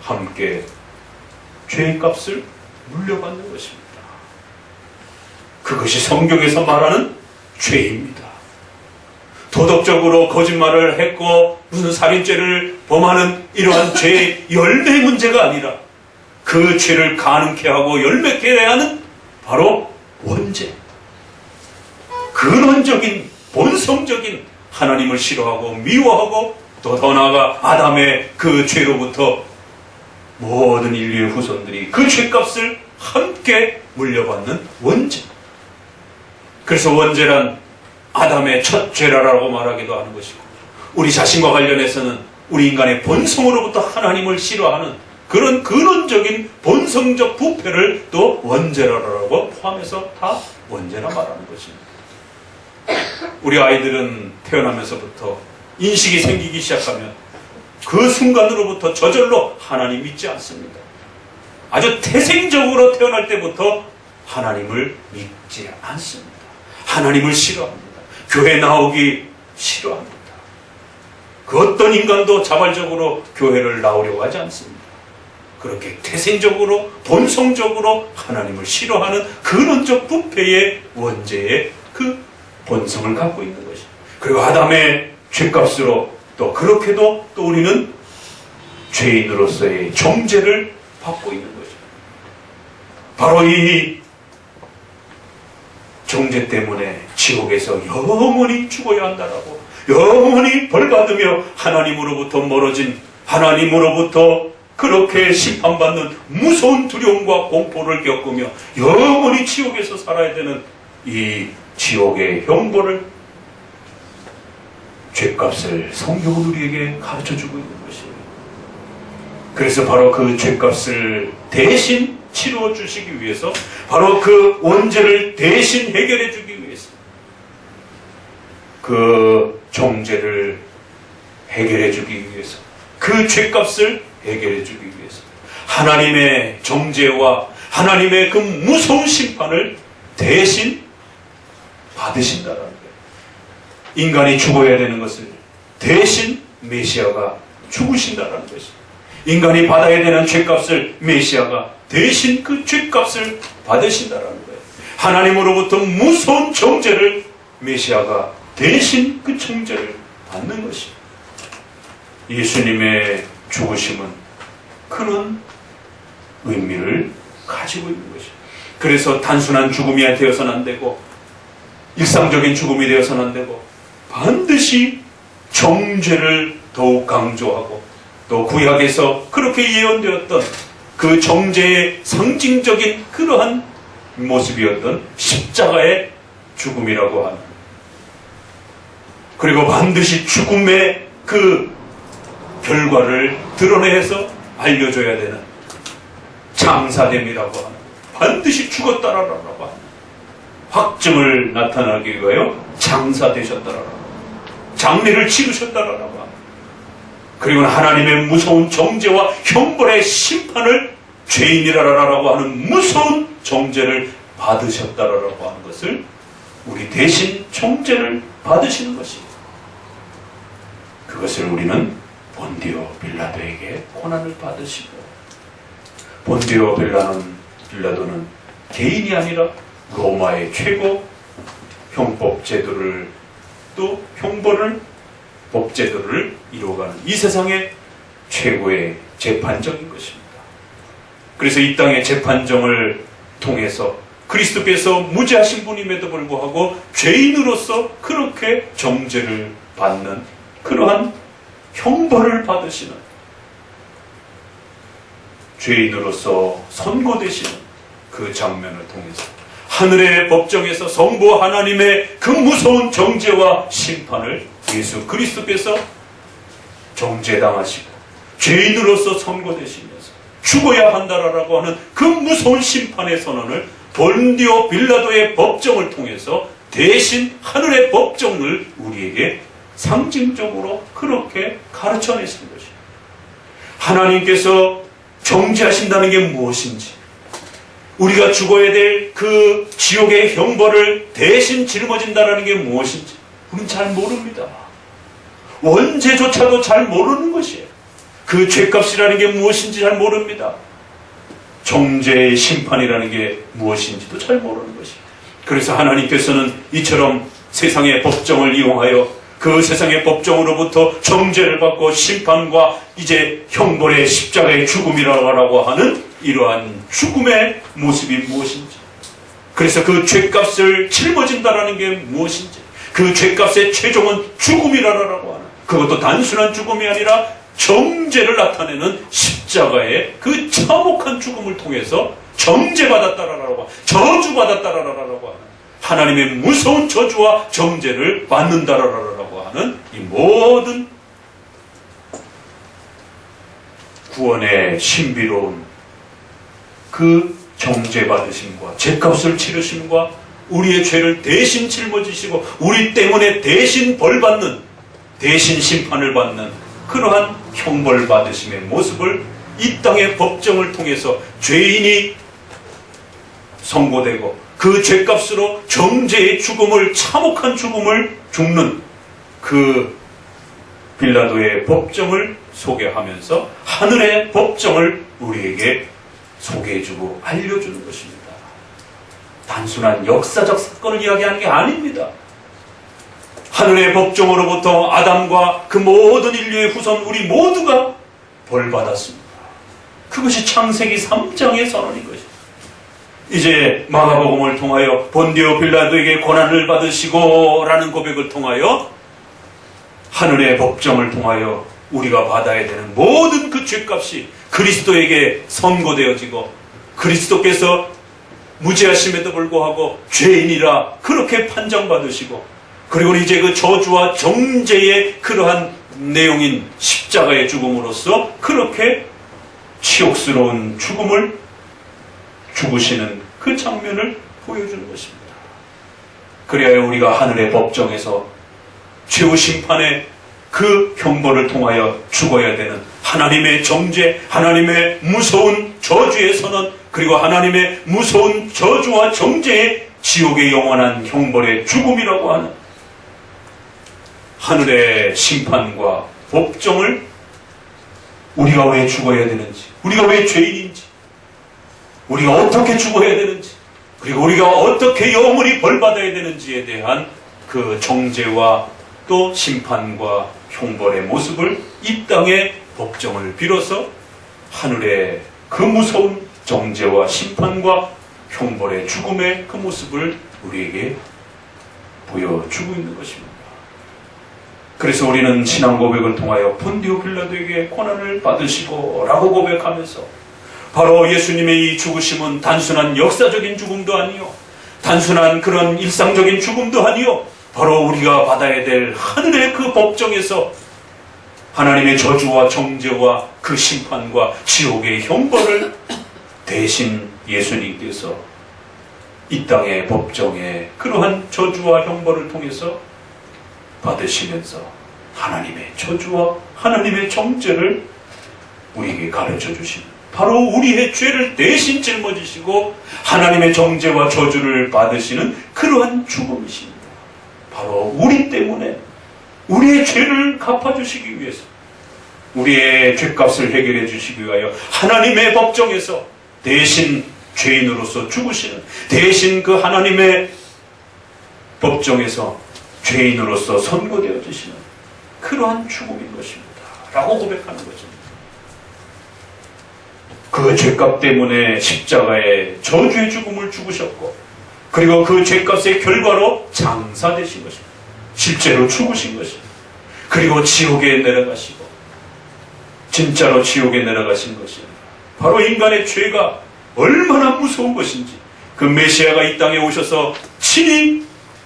함께 죄값을 물려받는 것입니다. 그것이 성경에서 말하는 죄입니다. 도덕적으로 거짓말을 했고 무슨 살인죄를 범하는 이러한 죄의 열매의 문제가 아니라 그 죄를 가능케 하고 열매케 해야 하는 바로 원죄. 근원적인 본성적인 하나님을 싫어하고 미워하고 또 더 나아가 아담의 그 죄로부터 모든 인류의 후손들이 그 죄값을 함께 물려받는 원죄. 그래서 원죄란 아담의 첫 죄라라고 말하기도 하는 것이고, 우리 자신과 관련해서는 우리 인간의 본성으로부터 하나님을 싫어하는 그런 근원적인 본성적 부패를 또 원죄라라고 포함해서 다 원죄라 말하는 것입니다. 우리 아이들은 태어나면서부터 인식이 생기기 시작하면 그 순간으로부터 저절로 하나님 믿지 않습니다. 아주 태생적으로 태어날 때부터 하나님을 믿지 않습니다. 하나님을 싫어합니다. 교회 나오기 싫어합니다. 그 어떤 인간도 자발적으로 교회를 나오려고 하지 않습니다. 그렇게 태생적으로 본성적으로 하나님을 싫어하는 근원적 부패의 원죄의 그 본성을 갖고 있는 것이죠. 그리고 아담의 죄값으로 또 그렇게도 또 우리는 죄인으로서의 정죄를 받고 있는 거죠. 바로 이 정죄 때문에 지옥에서 영원히 죽어야 한다라고, 영원히 벌받으며 하나님으로부터 멀어진, 하나님으로부터 그렇게 심판받는 무서운 두려움과 공포를 겪으며 영원히 지옥에서 살아야 되는 이 지옥의 형벌을, 죄값을 성경은 우리에게 가르쳐주고 있는 것이에요. 그래서 바로 그 죄값을 대신 치루어 주시기 위해서, 바로 그 원죄를 대신 해결해 주기 위해서, 그 정죄를 해결해 주기 위해서, 그 죄값을 해결해 주기 위해서 하나님의 정죄와 하나님의 그 무서운 심판을 대신 받으신다는 거예요. 인간이 죽어야 되는 것을 대신 메시아가 죽으신다는 것이에요. 인간이 받아야 되는 죄값을 메시아가 대신 그 죄값을 받으신다는 거예요. 하나님으로부터 무서운 정죄를 메시아가 대신 그 정죄를 받는 것이에요. 예수님의 죽으심은 그런 의미를 가지고 있는 것이에요. 그래서 단순한 죽음이 되어서는 안 되고, 일상적인 죽음이 되어서는 안 되고, 반드시 정죄를 더욱 강조하고, 또 구약에서 그렇게 예언되었던 그 정죄의 상징적인 그러한 모습이었던 십자가의 죽음이라고 하는, 그리고 반드시 죽음의 그 결과를 드러내서 알려줘야 되는 장사됨이라고 하는, 반드시 죽었다라고 하는 확증을 나타나기 위하여 장사되셨다라고 하는, 장례를 치르셨다라고 하는, 그리고 하나님의 무서운 정죄와 형벌의 심판을, 죄인이라라고 하는 무서운 정죄를 받으셨다라고 하는 것을, 우리 대신 정죄를 받으시는 것입니다. 그것을 우리는 본디오 빌라도에게 고난을 받으시고, 본디오 빌라도는 개인이 아니라 로마의 최고 형법 제도를, 또 형벌을, 법제도를 이루어가는 이 세상의 최고의 재판정인 것입니다. 그래서 이 땅의 재판정을 통해서 그리스도께서 무죄하신 분임에도 불구하고 죄인으로서 그렇게 정죄를 받는 그러한 형벌을 받으시는, 죄인으로서 선고되시는 그 장면을 통해서 하늘의 법정에서 성부 하나님의 그 무서운 정죄와 심판을 예수 그리스도께서 정죄당하시고 죄인으로서 선고되시면서 죽어야 한다라고 하는 그 무서운 심판의 선언을 본디오 빌라도의 법정을 통해서 대신 하늘의 법정을 우리에게 상징적으로 그렇게 가르쳐내신 것이에요. 하나님께서 정죄하신다는 게 무엇인지, 우리가 죽어야 될 그 지옥의 형벌을 대신 짊어진다는 게 무엇인지 우리는 잘 모릅니다. 원죄조차도 잘 모르는 것이에요. 그 죄값이라는 게 무엇인지 잘 모릅니다. 정죄의 심판이라는 게 무엇인지도 잘 모르는 것입니다. 그래서 하나님께서는 이처럼 세상의 법정을 이용하여 그 세상의 법정으로부터 정죄를 받고 심판과 이제 형벌의 십자가의 죽음이라고 하는 이러한 죽음의 모습이 무엇인지, 그래서 그 죄값을 짊어진다라는 게 무엇인지, 그 죄값의 최종은 죽음이라고 하는, 그것도 단순한 죽음이 아니라 정죄를 나타내는 십자가의 그 참혹한 죽음을 통해서 정죄받았다라고, 저주받았다라고 하는, 하나님의 무서운 저주와 정죄를 받는다라고 하는 이 모든 구원의 신비로운 그 정죄받으심과 죄값을 치르심과 우리의 죄를 대신 짊어지시고 우리 때문에 대신 벌받는, 대신 심판을 받는 그러한 형벌받으심의 모습을 이 땅의 법정을 통해서 죄인이 선고되고 그 죄값으로 정죄의 죽음을, 참혹한 죽음을 죽는 그 빌라도의 법정을 소개하면서 하늘의 법정을 우리에게 소개해주고 알려주는 것입니다. 단순한 역사적 사건을 이야기하는 게 아닙니다. 하늘의 법정으로부터 아담과 그 모든 인류의 후손 우리 모두가 벌받았습니다. 그것이 창세기 3장의 선언인 것입니다. 이제 마가복음을 통하여 본디오 빌라도에게 고난을 받으시고 라는 고백을 통하여 하늘의 법정을 통하여 우리가 받아야 되는 모든 그 죄값이 그리스도에게 선고되어지고, 그리스도께서 무죄하심에도 불구하고 죄인이라 그렇게 판정받으시고, 그리고 이제 그 저주와 정죄의 그러한 내용인 십자가의 죽음으로써 그렇게 치욕스러운 죽음을 죽으시는 그 장면을 보여주는 것입니다. 그래야 우리가 하늘의 법정에서 최후 심판의 그 형벌을 통하여 죽어야 되는 하나님의 정죄, 하나님의 무서운 저주의 선언, 그리고 하나님의 무서운 저주와 정죄의 지옥의 영원한 형벌의 죽음이라고 하는 하늘의 심판과 법정을 우리가 왜 죽어야 되는지, 우리가 왜 죄인인지, 우리가 어떻게 죽어야 되는지, 그리고 우리가 어떻게 영원히 벌받아야 되는지에 대한 그 정죄와 또 심판과 형벌의 모습을 이 땅의 법정을 빌어서 하늘의 그 무서운 정죄와 심판과 형벌의 죽음의 그 모습을 우리에게 보여주고 있는 것입니다. 그래서 우리는 신앙 고백을 통하여 본디오 빌라도에게 고난을 받으시고 라고 고백하면서 바로 예수님의 이 죽으심은 단순한 역사적인 죽음도 아니요, 단순한 그런 일상적인 죽음도 아니요, 바로 우리가 받아야 될 하늘의 그 법정에서 하나님의 저주와 정죄와 그 심판과 지옥의 형벌을 대신 예수님께서 이 땅의 법정에 그러한 저주와 형벌을 통해서 받으시면서 하나님의 저주와 하나님의 정죄를 우리에게 가르쳐 주신, 바로 우리의 죄를 대신 짊어지시고 하나님의 정죄와 저주를 받으시는 그러한 죽음이십니다. 바로 우리 때문에 우리의 죄를 갚아주시기 위해서, 우리의 죄값을 해결해 주시기 위하여 하나님의 법정에서 대신 죄인으로서 죽으시는, 대신 그 하나님의 법정에서 죄인으로서 선고되어 주시는 그러한 죽음인 것입니다 라고 고백하는 것입니다. 그 죄값 때문에 십자가에 저주의 죽음을 죽으셨고, 그리고 그 죄값의 결과로 장사되신 것입니다. 실제로 죽으신 것입니다. 그리고 지옥에 내려가시고, 진짜로 지옥에 내려가신 것입니다. 바로 인간의 죄가 얼마나 무서운 것인지, 그 메시아가 이 땅에 오셔서 친히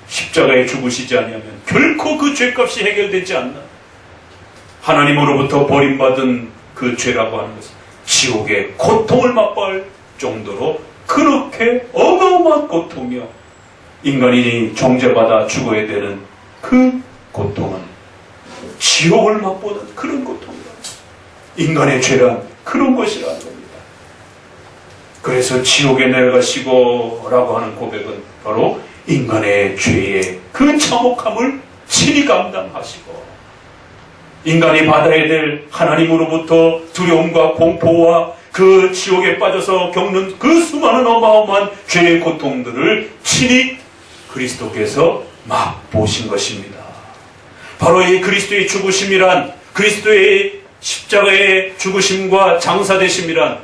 십자가에 죽으시지 않으면 결코 그 죄값이 해결되지 않나. 하나님으로부터 버림받은 그 죄라고 하는 것은 지옥의 고통을 맛볼 정도로 그렇게 어마어마한 고통이요, 인간이 정죄받아 죽어야 되는 그 고통은 지옥을 맛보는 그런 고통이다. 인간의 죄란 그런 것이라는 겁니다. 그래서 지옥에 내려가시고 라고 하는 고백은 바로 인간의 죄의 그 참혹함을 친히 감당하시고 인간이 받아야 될 하나님으로부터 두려움과 공포와 그 지옥에 빠져서 겪는 그 수많은 어마어마한 죄의 고통들을 친히 그리스도께서 맛보신 것입니다. 바로 이 그리스도의 죽으심이란, 그리스도의 십자가의 죽으심과 장사되심이란,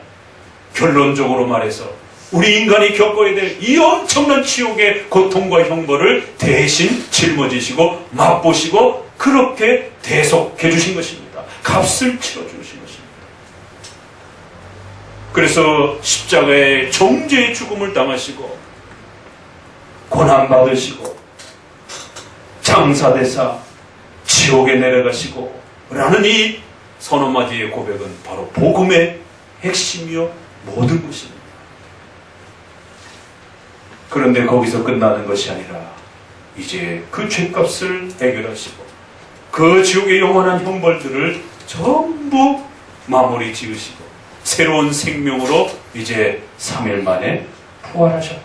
결론적으로 말해서 우리 인간이 겪어야 될 이 엄청난 지옥의 고통과 형벌을 대신 짊어지시고 맛보시고 그렇게 대속해 주신 것입니다. 값을 치러주신 것입니다. 그래서 십자가의 정죄의 죽음을 당하시고 고난받으시고 장사되사 지옥에 내려가시고 라는 이 서너 마디의 고백은 바로 복음의 핵심이요 모든 것입니다. 그런데 거기서 끝나는 것이 아니라 이제 그 죄값을 해결하시고 그 지옥의 영원한 형벌들을 전부 마무리 지으시고 새로운 생명으로 이제 3일 만에 부활하셨다.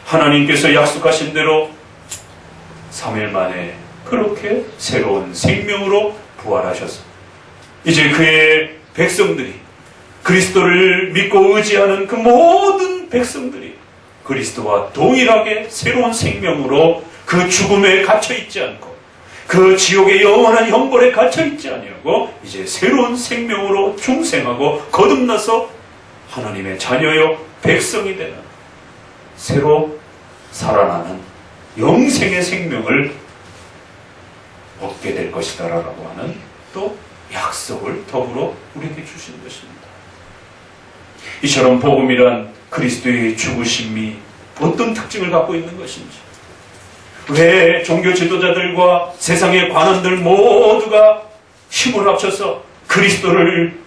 하나님께서 약속하신 대로 3일 만에 그렇게 새로운 생명으로 부활하셔서 이제 그의 백성들이, 그리스도를 믿고 의지하는 그 모든 백성들이 그리스도와 동일하게 새로운 생명으로 그 죽음에 갇혀있지 않고 그 지옥의 영원한 형벌에 갇혀있지 아니하고 이제 새로운 생명으로 중생하고 거듭나서 하나님의 자녀요 백성이 되는 새로 살아나는 영생의 생명을 얻게 될 것이다 라고 하는 또 약속을 더불어 우리에게 주신 것입니다. 이처럼 복음이란 그리스도의 죽으심이 어떤 특징을 갖고 있는 것인지, 왜 종교 지도자들과 세상의 관원들 모두가 힘을 합쳐서 그리스도를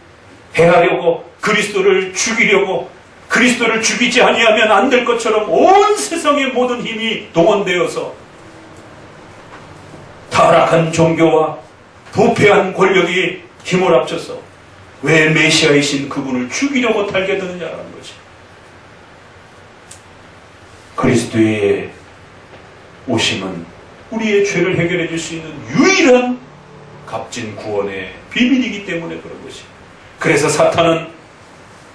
해하려고, 그리스도를 죽이려고, 그리스도를 죽이지 아니하면 안 될 것처럼 온 세상의 모든 힘이 동원되어서 타락한 종교와 부패한 권력이 힘을 합쳐서 왜 메시아이신 그분을 죽이려고 달겨드느냐라는 거지. 그리스도의 오심은 우리의 죄를 해결해 줄 수 있는 유일한 값진 구원의 비밀이기 때문에 그런 것이. 그래서 사탄은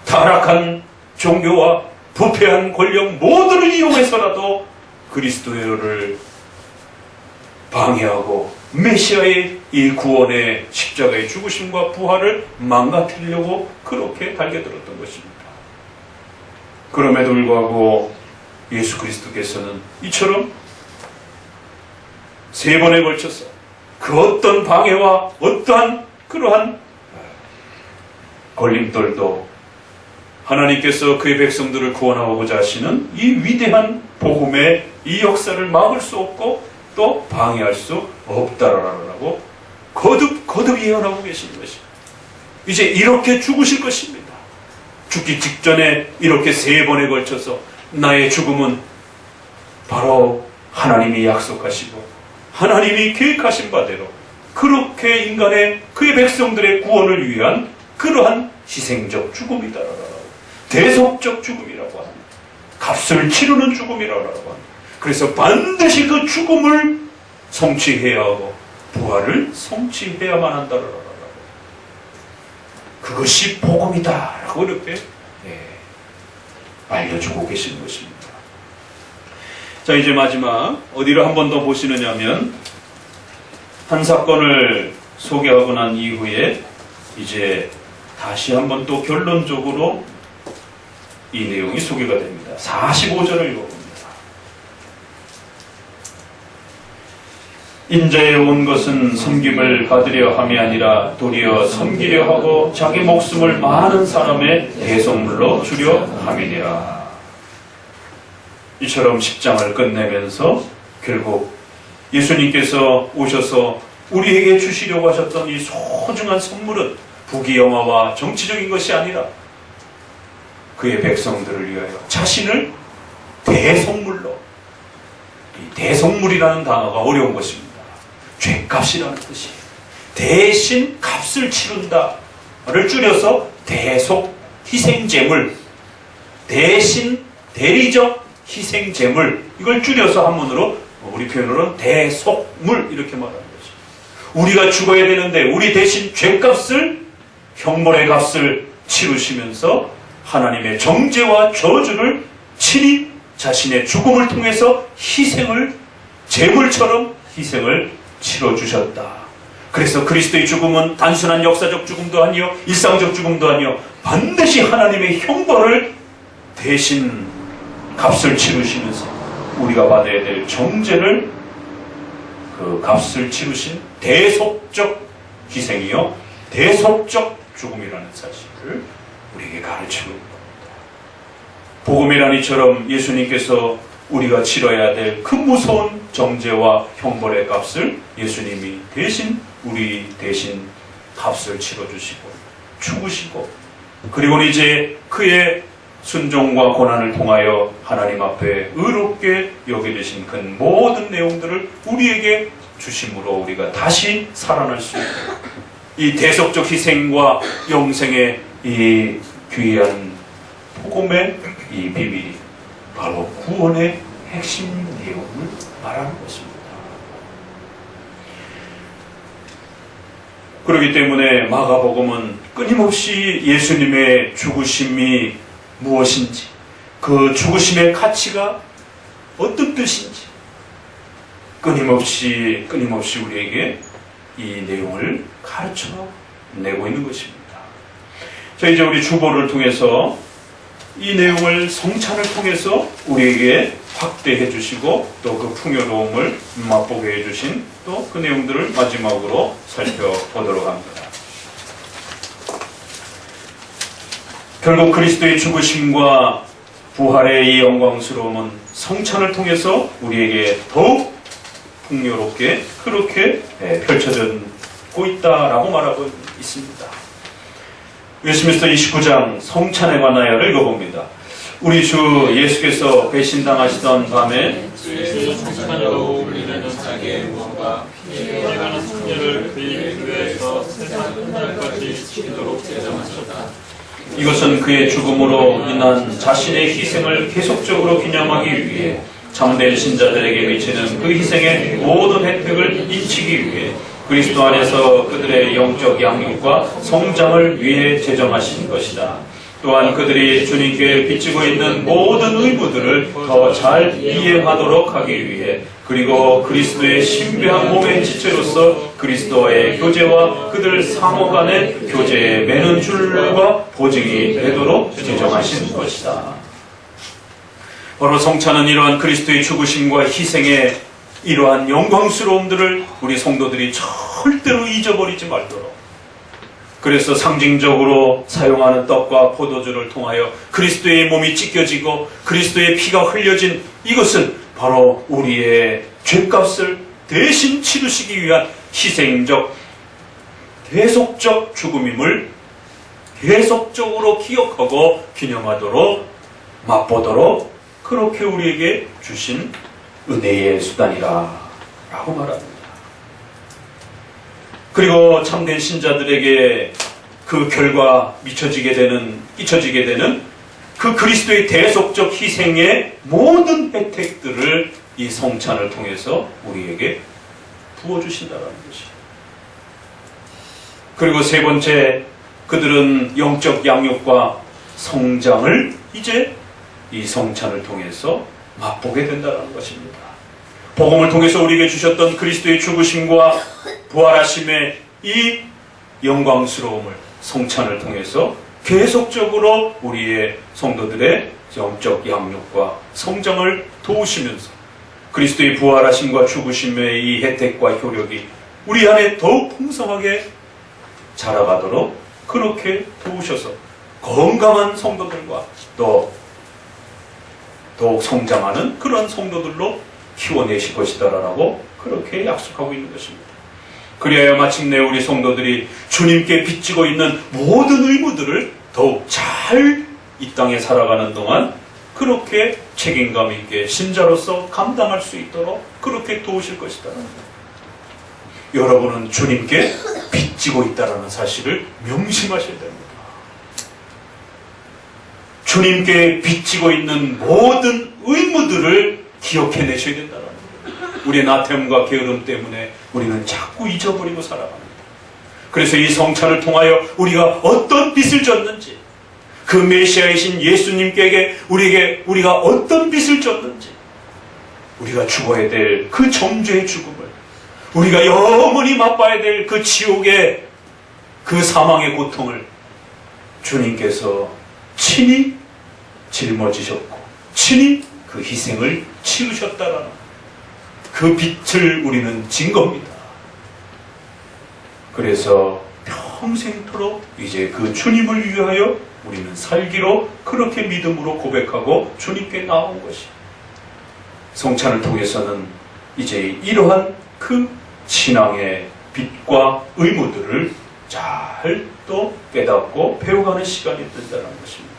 타락한 종교와 부패한 권력 모두를 이용해서라도 그리스도를 방해하고 메시아의 이 구원의 십자가의 죽으심과 부활을 망가뜨리려고 그렇게 달겨들었던 것입니다. 그럼에도 불구하고 예수 그리스도께서는 이처럼 3번에 걸쳐서 그 어떤 방해와 어떠한 그러한 걸림돌도 하나님께서 그의 백성들을 구원하고자 하시는 이 위대한 복음의 이 역사를 막을 수 없고 또 방해할 수 없다라고 거듭 예언하고 계시는 것입니다. 이제 이렇게 죽으실 것입니다. 죽기 직전에 이렇게 3번에 걸쳐서 나의 죽음은 바로 하나님이 약속하시고 하나님이 계획하신 바대로 그렇게 인간의 그의 백성들의 구원을 위한 그러한 희생적 죽음이다라고, 대속적 죽음이라고 합니다. 값을 치르는 죽음이라고 합니다. 그래서 반드시 그 죽음을 성취해야 하고 부활을 성취해야만 한다라고, 그것이 복음이다라고 이렇게 알려주고 계시는 것입니다. 자, 이제 마지막 어디를 한 번 더 보시느냐면 한 사건을 소개하고 난 이후에 이제 다시 한 번 또 결론적으로 이 내용이 소개가 됩니다. 45절을 읽어봅니다. 인자에 온 것은 섬김을 받으려 함이 아니라 도리어 섬기려 하고 자기 목숨을 많은 사람의 대속물로 주려 함이니라. 이처럼 10장을 끝내면서 결국 예수님께서 오셔서 우리에게 주시려고 하셨던 이 소중한 선물은 부귀영화와 정치적인 것이 아니라 그의 백성들을 위하여 자신을 대속물로, 이 대속물이라는 단어가 어려운 것입니다. 죄값이라는 뜻이에요. 대신 값을 치른다를 줄여서 대속 희생제물, 대신 대리적 희생제물, 이걸 줄여서 한문으로 우리 표현으로는 대속물 이렇게 말하는 거죠. 우리가 죽어야 되는데 우리 대신 죄값을, 형벌의 값을 치르시면서 하나님의 정죄와 저주를 친히 자신의 죽음을 통해서 희생을, 제물처럼 희생을 치러주셨다. 그래서 그리스도의 죽음은 단순한 역사적 죽음도 아니요, 일상적 죽음도 아니요, 반드시 하나님의 형벌을 대신 값을 치르시면서 우리가 받아야 될 정죄를, 그 값을 치르신 대속적 희생이요, 대속적 죽음이라는 사실을 우리에게 가르치고 있는 겁니다. 복음이란 이처럼 예수님께서 우리가 치러야 될 그 무서운 정죄와 형벌의 값을 예수님이 대신, 우리 대신 값을 치러주시고 죽으시고, 그리고 이제 그의 순종과 고난을 통하여 하나님 앞에 의롭게 여겨주신 그 모든 내용들을 우리에게 주심으로 우리가 다시 살아날 수 있는 이 대속적 희생과 영생의 이 귀한 복음의 이 비밀이 바로 구원의 핵심 내용을 말하는 것입니다. 그렇기 때문에 마가복음은 끊임없이 예수님의 죽으심이 무엇인지, 그 죽으심의 가치가 어떤 뜻인지 끊임없이 우리에게 이 내용을 가르쳐 내고 있는 것입니다. 자, 이제 우리 주보를 통해서 이 내용을 성찬을 통해서 우리에게 확대해 주시고 또 그 풍요로움을 맛보게 해 주신 또 그 내용들을 마지막으로 살펴보도록 합니다. 결국 그리스도의 죽으심과 부활의 이 영광스러움은 성찬을 통해서 우리에게 더욱 풍요롭게 그렇게 펼쳐지고 있다라고 말하고 있습니다. 웨스트민스터 29장 성찬에 관하여를 읽어봅니다. 우리 주 예수께서 배신당하시던 밤에 성찬으로 우리는 자기의 몸과 피에 관한 승려를 그의 교회에서 세상 끝날까지 지키도록 제정하셨다. 이것은 그의 죽음으로 인한 자신의 희생을 계속적으로 기념하기 위해 참된 신자들에게 미치는 그 희생의 모든 혜택을 인치기 위해 그리스도 안에서 그들의 영적 양육과 성장을 위해 제정하신 것이다. 또한 그들이 주님께 빚지고 있는 모든 의무들을 더 잘 이해하도록 하기 위해, 그리고 그리스도의 신비한 몸의 지체로서 그리스도와의 교제와 그들 상호 간의 교제에 매는 줄과 보증이 되도록 제정하신 것이다. 바로 성찬은 이러한 그리스도의 죽으심과 희생의 이러한 영광스러움들을 우리 성도들이 절대로 잊어버리지 말도록, 그래서 상징적으로 사용하는 떡과 포도주를 통하여 그리스도의 몸이 찢겨지고 그리스도의 피가 흘려진 이것은 바로 우리의 죄값을 대신 치르시기 위한 희생적, 대속적 죽음임을 계속적으로 기억하고 기념하도록, 맛보도록 그렇게 우리에게 주신 은혜의 수단이라 라고 말합니다. 그리고 참된 신자들에게 그 결과 잊혀지게 되는 그 그리스도의 대속적 희생의 모든 혜택들을 이 성찬을 통해서 우리에게 부어주신다는 것입니다. 그리고 세 번째, 그들은 영적 양육과 성장을 이제 이 성찬을 통해서 맛보게 된다는 것입니다. 복음을 통해서 우리에게 주셨던 그리스도의 죽으심과 부활하심의 이 영광스러움을 성찬을 통해서 계속적으로 우리의 성도들의 영적 양육과 성장을 도우시면서 그리스도의 부활하심과 죽으심의 이 혜택과 효력이 우리 안에 더욱 풍성하게 자라가도록 그렇게 도우셔서 건강한 성도들과 또 더욱 성장하는 그런 성도들로 키워내실 것이다라고 그렇게 약속하고 있는 것입니다. 그리하여 마침내 우리 성도들이 주님께 빚지고 있는 모든 의무들을 더욱 잘 이 땅에 살아가는 동안 그렇게 책임감 있게 신자로서 감당할 수 있도록 그렇게 도우실 것이다. 여러분은 주님께 빚지고 있다는 사실을 명심하셔야 됩니다. 주님께 빚지고 있는 모든 의무들을 기억해내셔야 된다는 거예요. 우리의 나태함과 게으름 때문에 우리는 자꾸 잊어버리고 살아갑니다. 그래서 이 성찬을 통하여 우리가 어떤 빚을 졌는지, 그 메시아이신 예수님께 우리가 어떤 빚을 졌는지, 우리가 죽어야 될 그 정죄의 죽음을, 우리가 영원히 맛봐야 될 그 지옥의 그 사망의 고통을 주님께서 친히 짊어지셨고 친히 그 희생을 치르셨다라는 그 빚을 우리는 진 겁니다. 그래서 평생토록 이제 그 주님을 위하여 우리는 살기로 그렇게 믿음으로 고백하고 주님께 나온 것이, 성찬을 통해서는 이제 이러한 그 신앙의 빚과 의무들을 잘 또 깨닫고 배워가는 시간이 된다는 것입니다.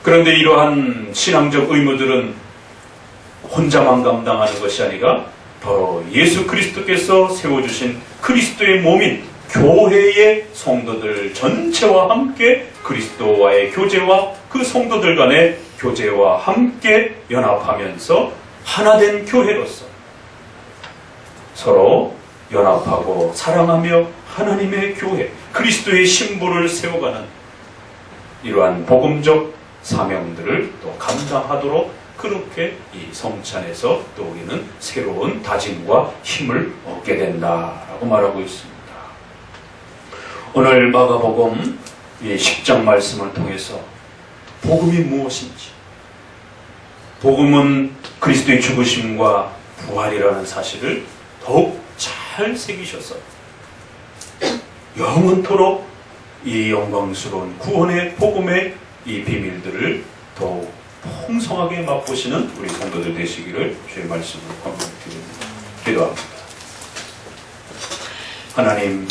그런데 이러한 신앙적 의무들은 혼자만 감당하는 것이 아니라 바로 예수 그리스도께서 세워주신 그리스도의 몸인 교회의 성도들 전체와 함께 그리스도와의 교제와 그 성도들 간의 교제와 함께 연합하면서 하나된 교회로서 서로 연합하고 사랑하며 하나님의 교회, 그리스도의 신부를 세워가는 이러한 복음적 사명들을 또 감당하도록 그렇게 이 성찬에서 또 우리는 새로운 다짐과 힘을 얻게 된다라고 말하고 있습니다. 오늘 마가복음 10장 말씀을 통해서 복음이 무엇인지, 복음은 그리스도의 죽으심과 부활이라는 사실을 더욱 잘 새기셔서 영원토록 이 영광스러운 구원의 복음의 이 비밀들을 더욱 풍성하게 맛보시는 우리 성도들 되시기를 주의 말씀을 권면드립니다. 기도합니다. 하나님,